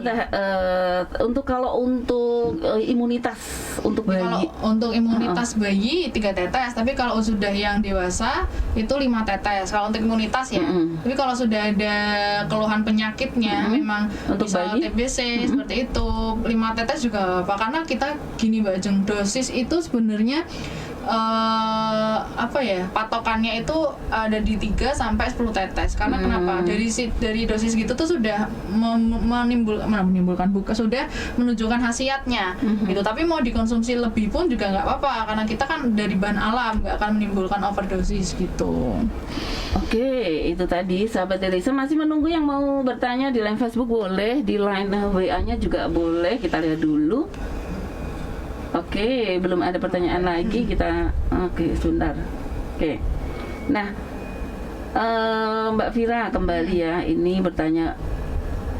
untuk kalau untuk imunitas untuk kalau bayi. untuk imunitas bayi 3 tetes, tapi kalau sudah yang dewasa itu 5 tetes. Kalau untuk imunitas ya. Tapi kalau sudah ada keluhan penyakitnya memang Untuk misal bayi? TBC seperti itu 5 tetes juga apa? Karena kita gini Mbak Ajeng, dosis itu sebenarnya apa ya, patokannya itu ada di 3 sampai 10 tetes. Karena kenapa? Dari dosis gitu tuh sudah menimbulkan sudah menunjukkan khasiatnya gitu. Tapi mau dikonsumsi lebih pun juga nggak apa-apa karena kita kan dari bahan alam, nggak akan menimbulkan overdosis gitu. Oke, itu tadi sahabat Elisa. Masih menunggu yang mau bertanya di line Facebook boleh, di line WA-nya juga boleh. Kita lihat dulu. Oke, belum ada pertanyaan lagi. Oke, sebentar. Oke. Nah, Mbak Vira kembali ya. Ini bertanya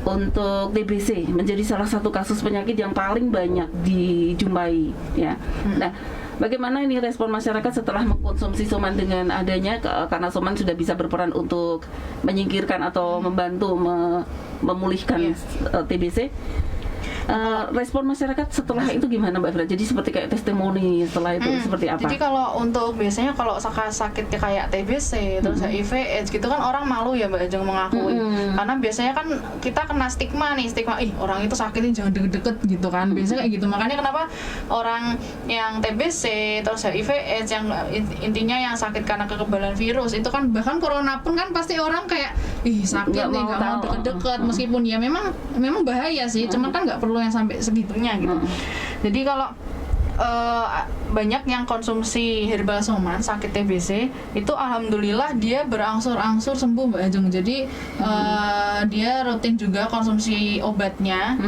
untuk TBC menjadi salah satu kasus penyakit yang paling banyak dijumpai ya. Nah, bagaimana ini respon masyarakat setelah mengkonsumsi soman dengan adanya karena soman sudah bisa berperan untuk menyingkirkan atau membantu memulihkan TBC? Respon masyarakat setelah itu gimana Mbak Fira? Jadi seperti kayak testimoni setelah itu seperti apa? Jadi kalau untuk biasanya kalau sakitnya kayak TBC terus HIV/AIDS gitu kan orang malu ya Mbak Ajeng mengakui. Karena biasanya kan kita kena stigma orang itu sakitnya jangan deket-deket gitu kan. Biasanya kayak gitu. Makanya kenapa orang yang TBC terus HIV/AIDS yang intinya yang sakit karena kekebalan virus itu kan, bahkan corona pun kan pasti orang kayak sakit nih nggak mau deket-deket, meskipun ya memang bahaya sih, cuman kan nggak perlu yang sampai segitunya gitu. Jadi kalau banyak yang konsumsi herbal soman sakit TBC itu alhamdulillah dia berangsur-angsur sembuh Mbak Ajeng. Jadi dia rutin juga konsumsi obatnya.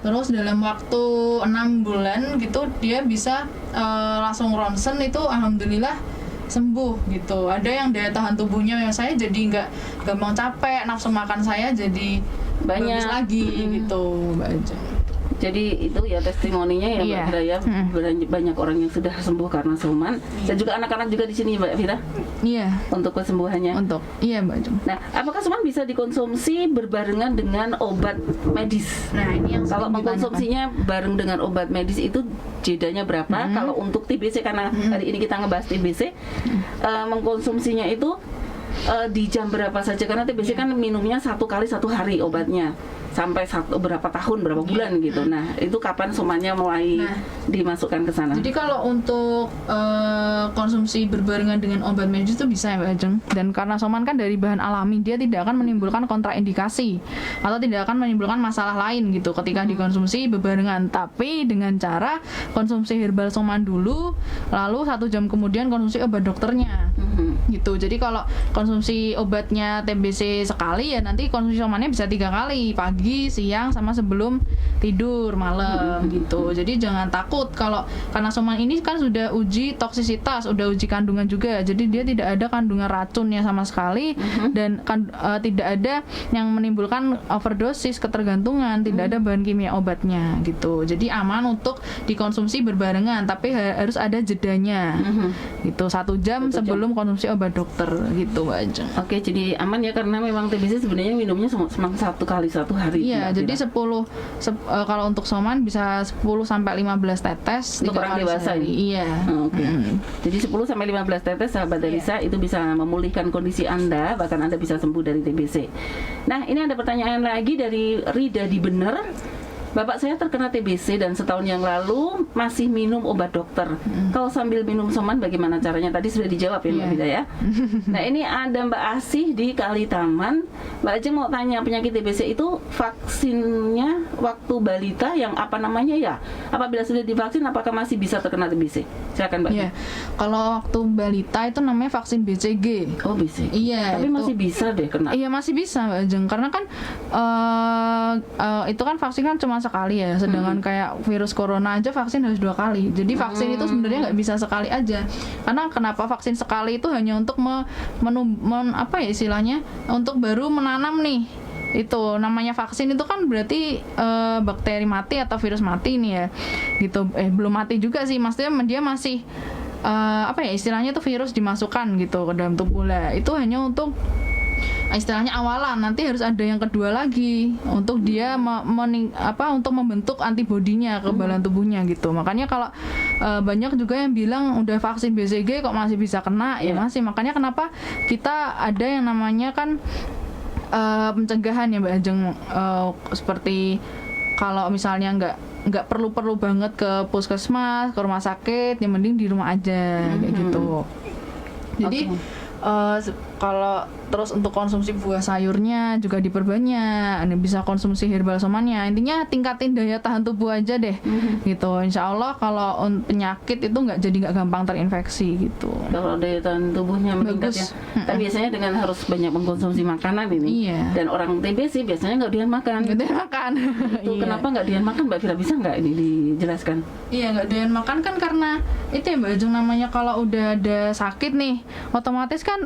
Terus dalam waktu 6 bulan gitu dia bisa langsung ronsen, itu alhamdulillah sembuh gitu. Ada yang daya tahan tubuhnya yang saya jadi nggak gampang capek, nafsu makan saya jadi bagus lagi gitu Mbak Ajeng. Jadi itu ya testimoninya ya Mbak Vira ya, banyak orang yang sudah sembuh karena soman dan juga anak-anak juga di sini Mbak Vira. Iya. Untuk kesembuhannya. Iya Mbak Ajeng. Nah, apakah soman bisa dikonsumsi berbarengan dengan obat medis? Nah, ini yang kalau mengkonsumsinya bareng dengan obat medis itu jedanya berapa? Kalau untuk TBC karena hari ini kita ngebahas TBC, mengkonsumsinya itu di jam berapa saja? Karena TBC kan minumnya 1 kali 1 hari obatnya sampai berapa tahun, berapa bulan gitu. Nah, itu kapan somannya mulai dimasukkan ke sana? Jadi kalau untuk konsumsi berbarengan dengan obat medis itu bisa ya Mbak Ajeng. Dan karena soman kan dari bahan alami, dia tidak akan menimbulkan kontraindikasi atau tidak akan menimbulkan masalah lain gitu ketika dikonsumsi berbarengan. Tapi dengan cara konsumsi herbal soman dulu, lalu 1 jam kemudian konsumsi obat dokternya gitu. Jadi kalau konsumsi obatnya TBC sekali ya nanti konsumsi somannya bisa 3 kali, pagi, siang, sama sebelum tidur malam gitu. Jadi jangan takut karena soman ini kan sudah uji toksisitas, udah uji kandungan juga. Jadi dia tidak ada kandungan racunnya sama sekali dan tidak ada yang menimbulkan overdosis, ketergantungan, tidak ada bahan kimia obatnya gitu. Jadi aman untuk dikonsumsi berbarengan, tapi harus ada jedanya gitu, 1 jam sebelum konsumsi obat dokter gitu Mbak Ajeng. Oke, jadi aman ya karena memang TBC sebenarnya minumnya cuma 1 kali 1 hari. Iya, jadi 10 kalau untuk soman bisa 10 sampai 15 tetes untuk orang dewasa ini. Iya. Oke. Jadi 10 sampai 15 tetes sahabat Elisa itu bisa memulihkan kondisi Anda, bahkan Anda bisa sembuh dari TBC. Nah, ini ada pertanyaan lagi dari Rida di Bener. Bapak saya terkena TBC dan setahun yang lalu masih minum obat dokter. Kalau sambil minum soman bagaimana caranya? Tadi sudah dijawab ya Mbak Vida ya. Nah ini ada Mbak Asih di Kali Taman. Mbak Ajeng mau tanya, penyakit TBC itu vaksinnya waktu balita yang apa namanya ya? Apabila sudah divaksin apakah masih bisa terkena TBC? Silakan Mbak. Iya. Kalau waktu balita itu namanya vaksin BCG. Oh BCG. Iya. Tapi itu, masih bisa deh kena. Iya masih bisa Mbak Ajeng, karena kan itu kan vaksin kan cuma sekali ya, sedangkan kayak virus corona aja vaksin harus 2 kali. Jadi vaksin itu sebenarnya nggak bisa sekali aja. Karena kenapa vaksin sekali itu hanya untuk apa ya istilahnya, untuk baru menanam nih. Itu namanya vaksin itu kan berarti bakteri mati atau virus mati nih ya. Gitu. Belum mati juga sih, maksudnya dia masih apa ya istilahnya itu virus dimasukkan gitu ke dalam tubuh lah. Itu hanya untuk istilahnya awalan, nanti harus ada yang kedua lagi untuk dia untuk membentuk antibodinya kekebalan tubuhnya gitu. Makanya kalau banyak juga yang bilang udah vaksin BCG kok masih bisa kena, ya masih. Makanya kenapa kita ada yang namanya kan pencegahan ya Mbak Ajeng, seperti kalau misalnya nggak perlu banget ke puskesmas, ke rumah sakit, yang mending di rumah aja kayak gitu. Jadi kalau terus untuk konsumsi buah sayurnya juga diperbanyak, bisa konsumsi herbal somannya. Intinya tingkatin daya tahan tubuh aja deh, gitu. Insya Allah kalau penyakit itu nggak gampang terinfeksi gitu. Kalau daya tahan tubuhnya meningkat ya. Kan biasanya dengan harus banyak mengkonsumsi makanan ini. Iya. Dan orang TBC biasanya nggak doyan makan. Nggak doyan makan. Itu kenapa nggak doyan makan Mbak Vira, bisa nggak ini dijelaskan? Iya, nggak doyan makan kan karena itu ya Mbak Ajeng, namanya kalau udah ada sakit nih, otomatis kan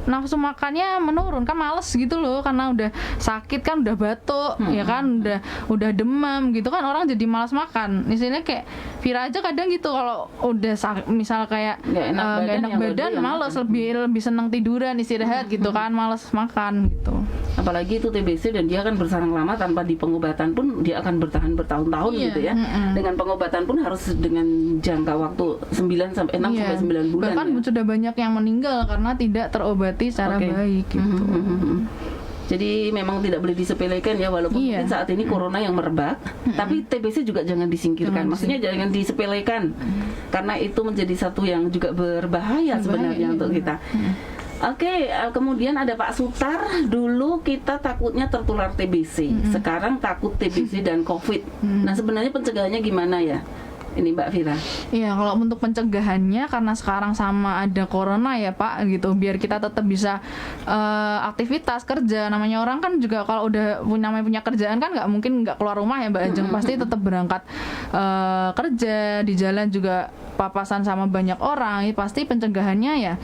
nafsu makannya menurun, kan males gitu loh, karena udah sakit kan, udah batuk ya kan, udah demam gitu kan, orang jadi malas makan. Istilahnya kayak Vira aja kadang gitu, kalau udah misal kayak nggak enak badan males, lebih seneng tiduran, istirahat gitu kan, males makan gitu. Apalagi itu TBC dan dia akan bersarang lama tanpa di pengobatan pun dia akan bertahan bertahun-tahun gitu ya. Dengan pengobatan pun harus dengan jangka waktu 6 sampai 9 bulan. Bahkan ya. sudah banyak yang meninggal karena tidak terobati secara baik gitu. Jadi memang tidak boleh disepelekan ya, walaupun mungkin saat ini corona yang merebak, tapi TBC juga jangan disingkirkan. Maksudnya jangan disepelekan, karena itu menjadi satu yang juga berbahaya sebenarnya untuk kita. Oke, kemudian ada Pak Sutar. Dulu kita takutnya tertular TBC, sekarang takut TBC dan COVID. Nah sebenarnya pencegahannya gimana ya? Ini Mbak Vira. Iya, kalau untuk pencegahannya karena sekarang sama ada corona ya Pak gitu, biar kita tetap bisa aktivitas kerja. Namanya orang kan juga kalau udah punya kerjaan kan nggak mungkin nggak keluar rumah ya Mbak Ajeng, pasti tetap berangkat kerja, di jalan juga papasan sama banyak orang. Pasti pencegahannya ya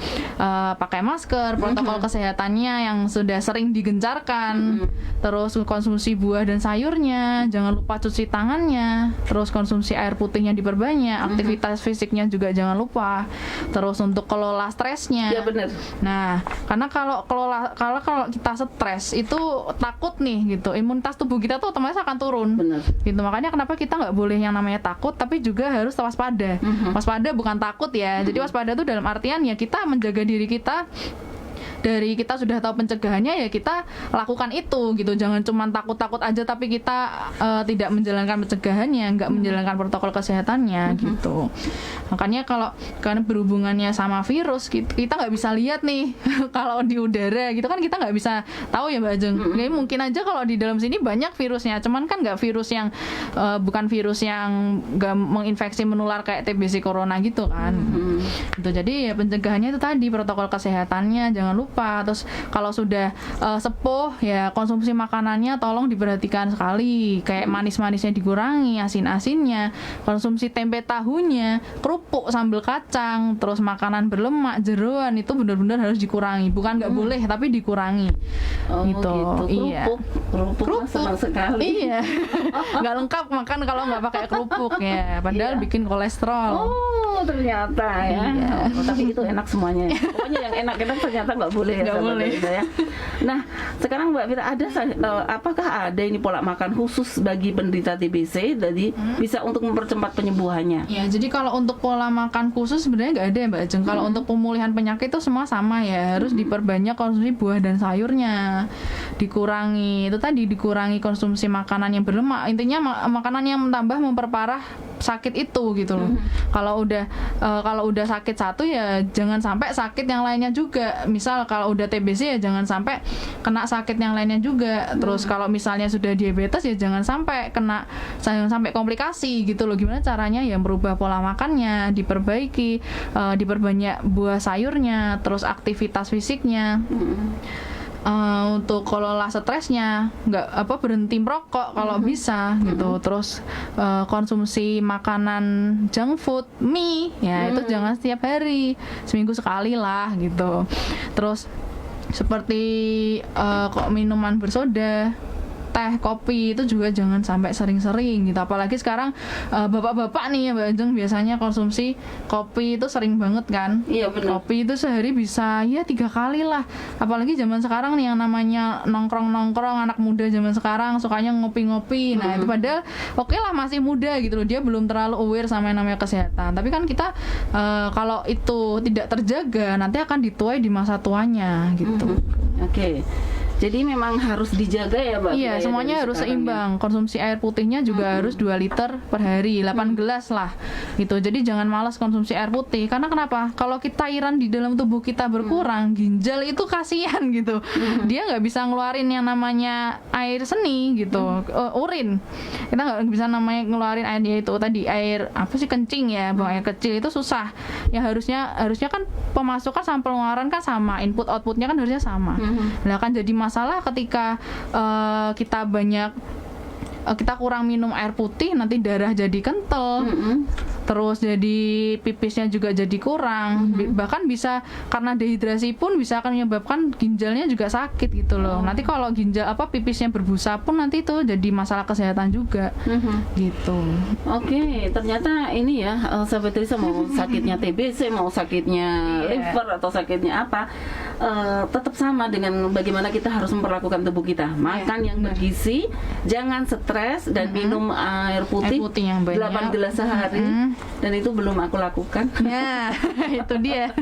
pakai masker, protokol kesehatannya yang sudah sering digencarkan, terus konsumsi buah dan sayurnya, jangan lupa cuci tangannya, terus konsumsi air putihnya diperbanyak, aktivitas fisiknya juga jangan lupa, terus untuk kelola stresnya. Ya benar. Nah, karena kalau kita stres itu takut nih gitu, imunitas tubuh kita tuh otomatis akan turun. Benar. Gitu, makanya kenapa kita nggak boleh yang namanya takut, tapi juga harus waspada. Waspada bukan takut ya. Jadi waspada itu dalam artian ya kita menjaga diri kita. Dari kita sudah tahu pencegahannya ya kita lakukan itu gitu, jangan cuma takut-takut aja tapi kita tidak menjalankan pencegahannya, nggak menjalankan protokol kesehatannya gitu. Makanya karena berhubungannya sama virus kita nggak bisa lihat nih kalau di udara gitu kan, kita nggak bisa tahu ya Mbak Ajeng. Mungkin aja kalau di dalam sini banyak virusnya, cuman kan nggak virus yang bukan virus yang nggak menginfeksi menular kayak TBC corona gitu kan. Gitu. Jadi ya pencegahannya itu tadi, protokol kesehatannya jangan lupa. Terus kalau sudah sepuh ya konsumsi makanannya tolong diperhatikan sekali, kayak manis-manisnya dikurangi, asin-asinnya, konsumsi tempe tahunya, kerupuk sambal kacang, terus makanan berlemak, jeroan itu benar-benar harus dikurangi, bukan nggak boleh tapi dikurangi. Gitu. Iya. Kerupuk senang sekali. Iya. Nggak lengkap makan kalau nggak pakai kerupuk ya, padahal bikin kolesterol. Oh ternyata ya. Iya. Tapi itu enak semuanya. Pokoknya yang enak-enak ternyata nggak boleh. Nggak boleh. Ya. Nah, sekarang Mbak Vira apakah ada ini pola makan khusus bagi penderita TBC, jadi bisa untuk mempercepat penyembuhannya? Ya, jadi kalau untuk pola makan khusus sebenarnya nggak ada ya Mbak Ajeng. Kalau untuk pemulihan penyakit itu semua sama ya, harus diperbanyak konsumsi buah dan sayurnya, dikurangi itu tadi, dikurangi konsumsi makanan yang berlemak. Intinya makanan yang tambah memperparah sakit itu gitu loh. Kalau udah sakit satu ya jangan sampai sakit yang lainnya juga. Misal kalau udah TBC ya jangan sampai kena sakit yang lainnya juga. Terus kalau misalnya sudah diabetes ya jangan sampai komplikasi gitu loh. Gimana caranya ya merubah pola makannya, diperbaiki, diperbanyak buah sayurnya, terus aktivitas fisiknya. Untuk kelola stresnya, berhenti merokok kalau bisa gitu. Terus konsumsi makanan junk food, mie ya itu jangan setiap hari, seminggu sekali lah gitu. Terus seperti minuman bersoda, teh, kopi itu juga jangan sampai sering-sering gitu. Apalagi sekarang bapak-bapak nih ya Mbak Ajeng biasanya konsumsi kopi itu sering banget kan. Iya benar. Kopi itu sehari bisa ya 3 kali lah. Apalagi zaman sekarang nih yang namanya nongkrong-nongkrong, anak muda zaman sekarang sukanya ngopi-ngopi. Nah itu padahal oke lah masih muda gitu loh, dia belum terlalu aware sama yang namanya kesehatan. Tapi kan kita kalau itu tidak terjaga nanti akan dituai di masa tuanya gitu. Oke. Jadi memang harus dijaga ya Mbak? Iya, semuanya harus seimbang. Konsumsi air putihnya juga harus 2 liter per hari, 8 gelas lah gitu. Jadi jangan malas konsumsi air putih. Karena kenapa? Kalau cairan di dalam tubuh kita berkurang, ginjal itu kasihan gitu. Dia nggak bisa ngeluarin yang namanya air seni gitu, urin. Kita nggak bisa namanya ngeluarin air itu tadi, air apa sih, kencing ya, buang air kecil itu susah. Ya harusnya kan pemasukan sama pengeluaran kan sama, input outputnya kan harusnya sama. Nah kan jadi masalah ketika kita kurang minum air putih, nanti darah jadi kental, terus jadi pipisnya juga jadi kurang, bahkan bisa karena dehidrasi pun bisa akan menyebabkan ginjalnya juga sakit gitu loh. Nanti kalau pipisnya berbusa pun nanti itu jadi masalah kesehatan juga gitu. Oke, ternyata ini ya sahabat Elisa, mau sakitnya TBC, mau sakitnya liver atau sakitnya apa, tetap sama dengan bagaimana kita harus memperlakukan tubuh kita. Makan yang bergizi, jangan stres, dan minum air putih yang banyak, 8 gelas sehari. Dan itu belum aku lakukan. Ya, itu dia.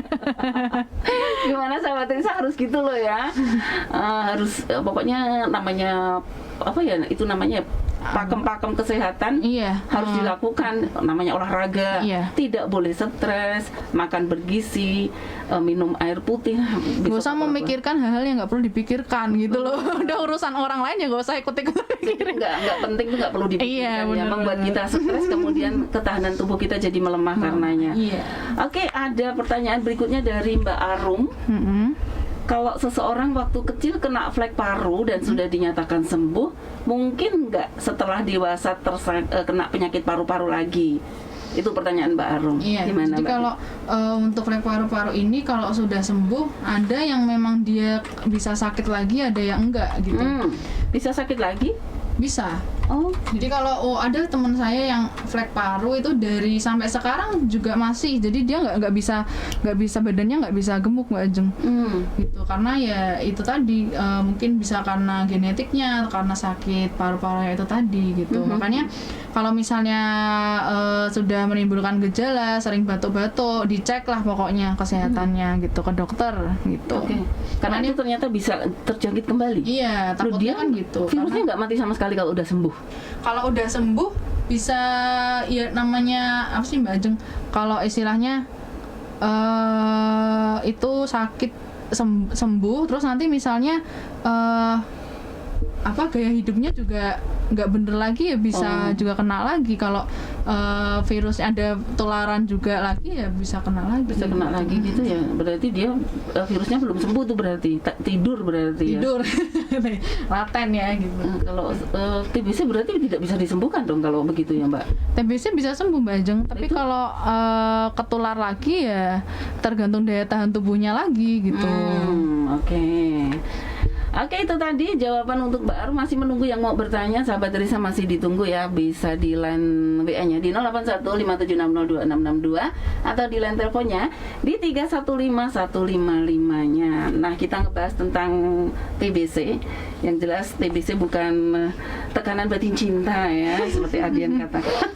Gimana sahabat Elisa, harus gitu loh ya. Harus pokoknya namanya apa ya, itu namanya pakem-pakem kesehatan harus dilakukan. Namanya olahraga, tidak boleh stres, makan bergizi, minum air putih. Gak usah memikirkan hal-hal yang nggak perlu dipikirkan gitu loh. Udah urusan orang lain ya gak usah ikut-ikut pikirin. Nggak penting, itu nggak perlu dipikirkan. Bener, membuat kita stres, kemudian ketahanan tubuh kita jadi melemah karenanya. Oke, ada pertanyaan berikutnya dari Mbak Arum. Kalau seseorang waktu kecil kena flek paru dan sudah dinyatakan sembuh, mungkin nggak setelah dewasa kena penyakit paru-paru lagi? Itu pertanyaan Mbak Arum. Gimana, jadi Mbak? kalau untuk flek paru-paru ini kalau sudah sembuh, ada yang memang dia bisa sakit lagi, ada yang enggak gitu. Bisa sakit lagi? Bisa. Jadi kalau ada teman saya yang flek paru itu dari sampai sekarang juga masih, jadi dia nggak bisa badannya nggak bisa gemuk Mbak Ajeng. Gitu, karena ya itu tadi mungkin bisa karena genetiknya, karena sakit paru-parunya itu tadi gitu. Makanya kalau misalnya sudah menimbulkan gejala, sering batuk-batuk, dicek lah pokoknya kesehatannya gitu ke dokter gitu. Karena itu ternyata bisa terjangkit kembali. Iya, takutnya kan gitu. Virusnya nggak mati sama sekali kalau udah sembuh. Kalau udah sembuh bisa, ya namanya apa sih Mbak Ajeng, kalau istilahnya itu sakit sembuh, terus nanti misalnya gaya hidupnya juga nggak bener lagi ya bisa juga kena lagi. Kalau virus ada tularan juga lagi ya bisa kena lagi. Bisa kena lagi gitu ya. Berarti dia virusnya belum sembuh tuh, berarti tidur berarti ya. Tidur. Laten ya gitu. Kalau TBC berarti tidak bisa disembuhkan dong kalau begitu ya Mbak? TBC bisa sembuh Mbak Ajeng, tapi kalau ketular lagi ya tergantung daya tahan tubuhnya lagi gitu. Oke, itu tadi jawaban untuk Mbak Arum. Masih menunggu yang mau bertanya, sahabat Elisa masih ditunggu ya. Bisa di line WA-nya di 081576026662 atau di line teleponnya di 315155-nya. Nah, kita ngebahas tentang TBC. Yang jelas TBC bukan tekanan batin cinta ya, seperti Adian katakan.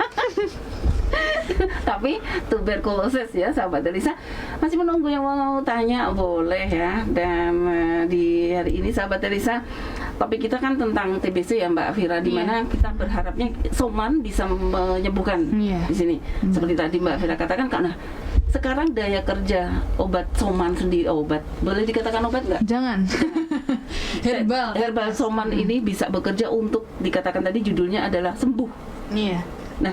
Tapi tuberkulosis ya sahabat Elisa, masih menunggu yang mau tanya boleh ya. Dan di hari ini sahabat Elisa, topik kita kan tentang TBC ya Mbak Fira, di mana kita berharapnya soman bisa menyembuhkan di sini. Seperti tadi Mbak Fira katakan, karena sekarang daya kerja obat soman sendiri, obat boleh dikatakan obat nggak? Jangan. Herbal soman ini bisa bekerja untuk, dikatakan tadi judulnya adalah sembuh. Iya. Nah,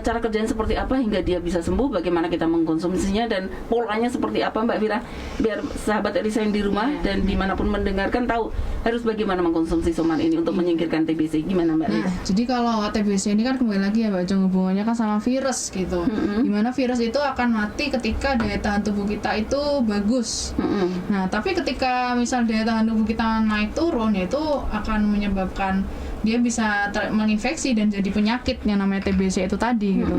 cara kerjanya seperti apa hingga dia bisa sembuh, bagaimana kita mengkonsumsinya, dan polanya seperti apa Mbak Fira, biar sahabat Elisa yang di rumah dan dimanapun mendengarkan tahu harus bagaimana mengkonsumsi soman ini untuk menyingkirkan TBC. Gimana Mbak Elisa? Jadi kalau TBC ini kan kembali lagi ya Mbak Jong, hubungannya kan sama virus gitu. Dimana virus itu akan mati ketika daya tahan tubuh kita itu bagus. Nah, tapi ketika misal daya tahan tubuh kita naik turun, yaitu akan menyebabkan dia bisa menginfeksi dan jadi penyakit yang namanya TBC itu tadi gitu.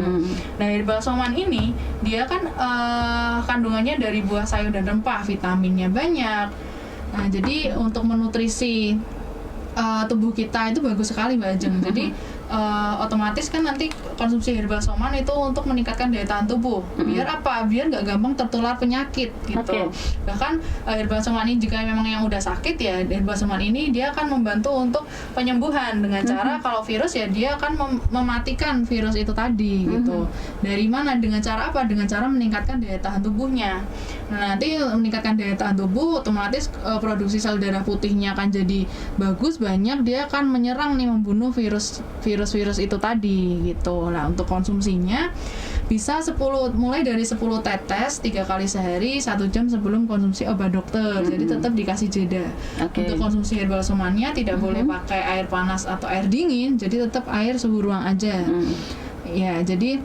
Nah, herbal soman ini dia kan kandungannya dari buah, sayur dan rempah, vitaminnya banyak. Nah, jadi untuk menutrisi tubuh kita itu bagus sekali Mbak Ajeng. Jadi otomatis kan nanti konsumsi herbal soman itu untuk meningkatkan daya tahan tubuh. Biar apa? Biar nggak gampang tertular penyakit gitu. Bahkan herbal soman ini jika memang yang udah sakit ya, herbal soman ini dia akan membantu untuk penyembuhan dengan cara kalau virus ya dia akan mematikan virus itu tadi gitu. Dari mana? Dengan cara apa? Dengan cara meningkatkan daya tahan tubuhnya. Nah, nanti meningkatkan daya tahan tubuh, otomatis produksi sel darah putihnya akan jadi bagus, banyak, dia akan menyerang nih, membunuh virus itu tadi gitu. Nah, untuk konsumsinya bisa mulai dari 10 tetes 3 kali sehari 1 jam sebelum konsumsi obat dokter. Jadi tetap dikasih jeda. Untuk konsumsi herbal somannya tidak boleh pakai air panas atau air dingin, jadi tetap air suhu ruang aja. Ya, jadi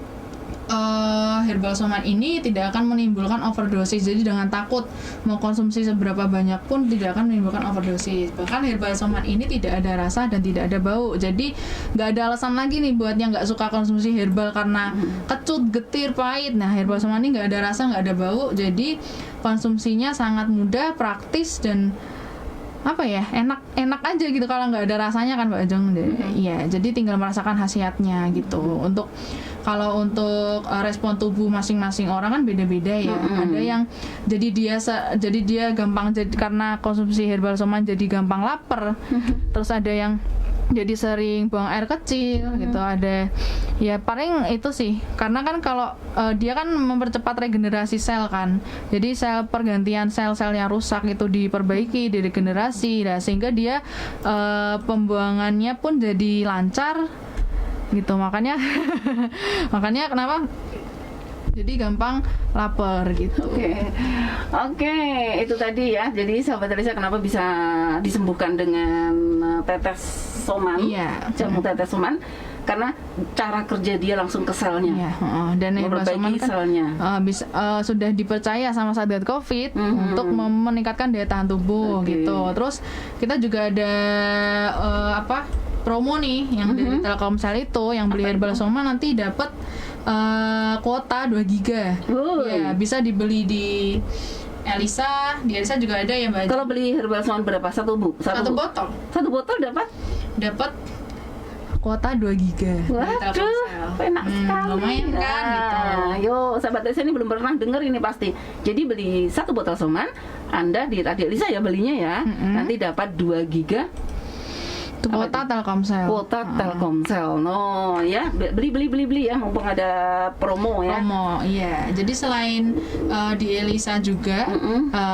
herbal soman ini tidak akan menimbulkan overdosis. Jadi jangan takut mau konsumsi seberapa banyak pun tidak akan menimbulkan overdosis. Bahkan herbal soman ini tidak ada rasa dan tidak ada bau. Jadi nggak ada alasan lagi nih buat yang nggak suka konsumsi herbal karena kecut, getir, pahit. Nah, herbal soman ini nggak ada rasa, nggak ada bau. Jadi konsumsinya sangat mudah, praktis, dan apa ya, enak aja gitu kalau nggak ada rasanya kan Mbak Ajeng. Iya, jadi tinggal merasakan khasiatnya gitu. Kalau untuk respon tubuh masing-masing orang kan beda-beda ya. Ada yang jadi dia gampang, jadi karena konsumsi herbal soman jadi gampang lapar. Terus ada yang jadi sering buang air kecil gitu. Ada ya paling itu sih, karena kan kalau dia kan mempercepat regenerasi sel kan. Jadi sel pergantian sel-sel yang rusak itu diperbaiki, diregenerasi. Nah, sehingga dia pembuangannya pun jadi lancar gitu. Makanya kenapa jadi gampang lapar gitu. Oke, itu tadi ya. Jadi sahabat Elisa, kenapa bisa disembuhkan dengan tetes soman, jamu tetes soman, karena cara kerja dia langsung ke selnya. Dan herbal soman kan sudah dipercaya sama Satgas Covid untuk meningkatkan daya tahan tubuh gitu. Terus kita juga ada promo nih yang dari Telkomsel itu, yang beli herbal soman nanti dapat kuota 2 giga. Ya, bisa dibeli di Elisa. Di Elisa juga ada ya Mbak. Kalau beli herbal soman berapa? Satu botol. Satu botol dapat kuota 2 giga. Waduh, enak sekali. Lumayan kan gitu. Yo, sahabat Elisa ini belum pernah dengar ini pasti. Jadi beli 1 botol soman, Anda di Radio Elisa ya belinya ya. Nanti dapat 2 giga. Itu kuota Telkomsel. Kuota Telkomsel. No, ya, beli ya, mumpung ada promo ya. Promo, iya. Jadi selain di Elisa juga,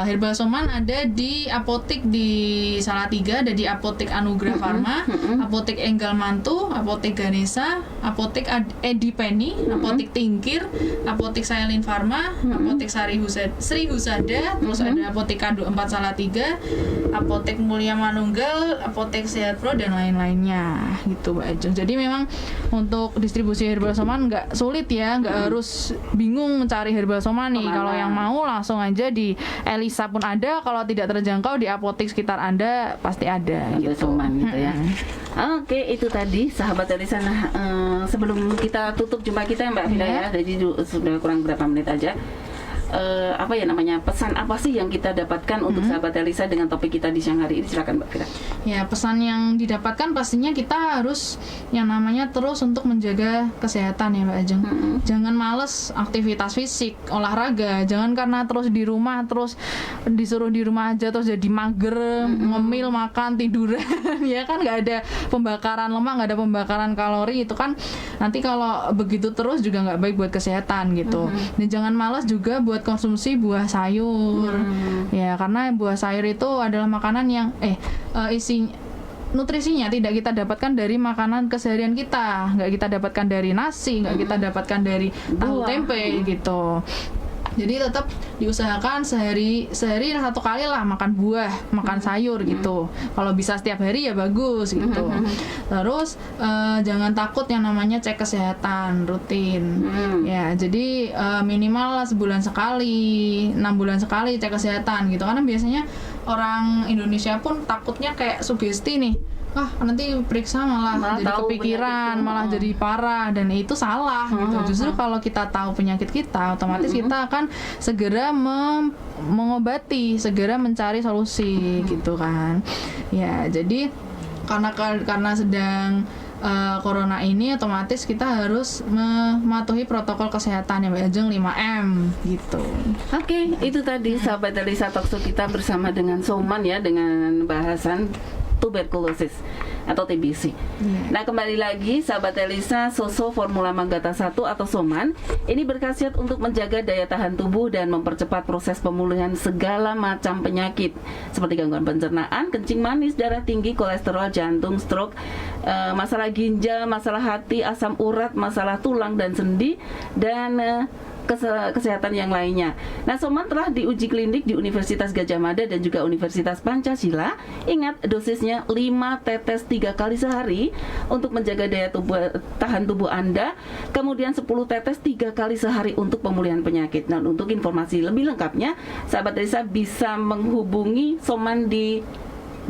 herbal soman ada di apotik di Salatiga, ada di apotik Anugrah Pharma, apotik Enggal Mantu, apotik Ganesha, apotik Edi Penny, apotik Tingkir, apotik Sailin Pharma, apotik Sri Husada, terus ada apotik Kado 4 Salatiga, apotik Mulia Manunggal, apotik Sehat Pro, dan lain-lainnya gitu Mbak Ajeng. Jadi memang untuk distribusi herbal soman nggak sulit ya, nggak harus bingung mencari herbal soman nih. Kalau yang mau langsung aja di Elisa pun ada, kalau tidak terjangkau di apotik sekitar Anda pasti ada gitu. Soman gitu ya. Oke, itu tadi sahabat Elisa. Nah, sebelum kita tutup jumpa kita Mbak Fira ya, jadi sudah kurang berapa menit aja. pesan apa sih yang kita dapatkan untuk sahabat Elisa dengan topik kita di siang hari ini? Silakan Mbak Fira. Ya, pesan yang didapatkan pastinya kita harus yang namanya terus untuk menjaga kesehatan ya Mbak Ajeng. Jangan males aktivitas fisik, olahraga. Jangan karena terus di rumah, terus disuruh di rumah aja terus jadi mager, ngemil, makan, tiduran. Ya kan nggak ada pembakaran lemak, nggak ada pembakaran kalori, itu kan nanti kalau begitu terus juga nggak baik buat kesehatan gitu. Dan jangan malas juga buat konsumsi buah sayur. Ya, karena buah sayur itu adalah makanan yang nutrisinya tidak kita dapatkan dari makanan keseharian kita, nggak kita dapatkan dari nasi, nggak kita dapatkan dari tahu tempe gitu. Jadi tetap diusahakan sehari 1 kali lah makan buah, makan sayur gitu. Kalau bisa setiap hari ya bagus gitu. Terus jangan takut yang namanya cek kesehatan rutin. Ya, jadi minimal lah sebulan sekali, 6 bulan sekali cek kesehatan gitu. Karena biasanya orang Indonesia pun takutnya kayak sugesti nih. Nanti periksa malah jadi kepikiran, malah jadi parah, dan itu salah gitu. Justru kalau kita tahu penyakit kita, otomatis kita akan segera mengobati, segera mencari solusi gitu kan. Ya, jadi karena sedang corona ini, otomatis kita harus mematuhi protokol kesehatan yang Mbak Ajeng 5M gitu. Oke, itu tadi sahabat Elisa Talkshow kita bersama dengan Soman ya, dengan bahasan tuberkulosis atau TBC. Nah, kembali lagi sahabat Elisa, Soso Formula Manggata 1 atau Soman ini berkhasiat untuk menjaga daya tahan tubuh dan mempercepat proses pemulihan segala macam penyakit seperti gangguan pencernaan, kencing manis, darah tinggi, kolesterol, jantung, stroke, masalah ginjal, masalah hati, asam urat, masalah tulang dan sendi, dan kesehatan yang lainnya. Nah, Soman telah diuji klinik di Universitas Gadjah Mada dan juga Universitas Pancasila. Ingat, dosisnya 5 tetes 3 kali sehari untuk menjaga daya tahan tubuh Anda, kemudian 10 tetes 3 kali sehari untuk pemulihan penyakit. Nah, untuk informasi lebih lengkapnya, sahabat Elisa bisa menghubungi Soman di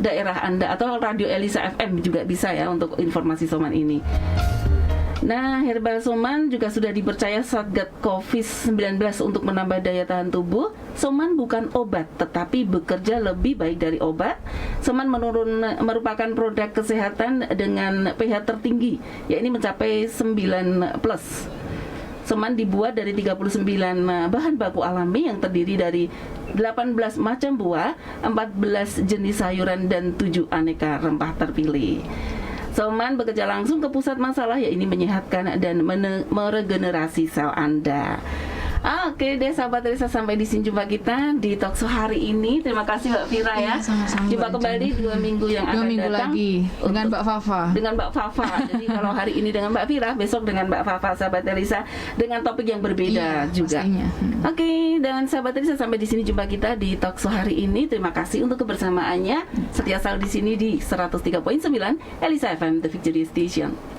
daerah Anda atau Radio Elisa FM juga bisa ya untuk informasi Soman ini. Nah, Herbal Soman juga sudah dipercaya Satgas COVID-19 untuk menambah daya tahan tubuh. Soman bukan obat, tetapi bekerja lebih baik dari obat. Soman merupakan produk kesehatan dengan pH tertinggi, yakni mencapai 9+. Soman dibuat dari 39 bahan baku alami yang terdiri dari 18 macam buah, 14 jenis sayuran, dan 7 aneka rempah terpilih. Soman bekerja langsung ke pusat masalah, yaitu menyehatkan dan meregenerasi sel Anda. Oke deh sahabat Elisa, sampai di sini jumpa kita di Talkshow hari ini. Terima kasih Mbak Fira ya. Sama-sama, jumpa kembali 2 minggu yang akan datang lagi dengan Mbak Fafa. Dengan Mbak Fafa. Jadi kalau hari ini dengan Mbak Fira, besok dengan Mbak Fafa, sahabat Elisa, dengan topik yang berbeda juga. Oke, dan sahabat Elisa, sampai di sini jumpa kita di Talkshow hari ini. Terima kasih untuk kebersamaannya. Setia selalu di sini di 103.9 Elisa FM The Victory Station.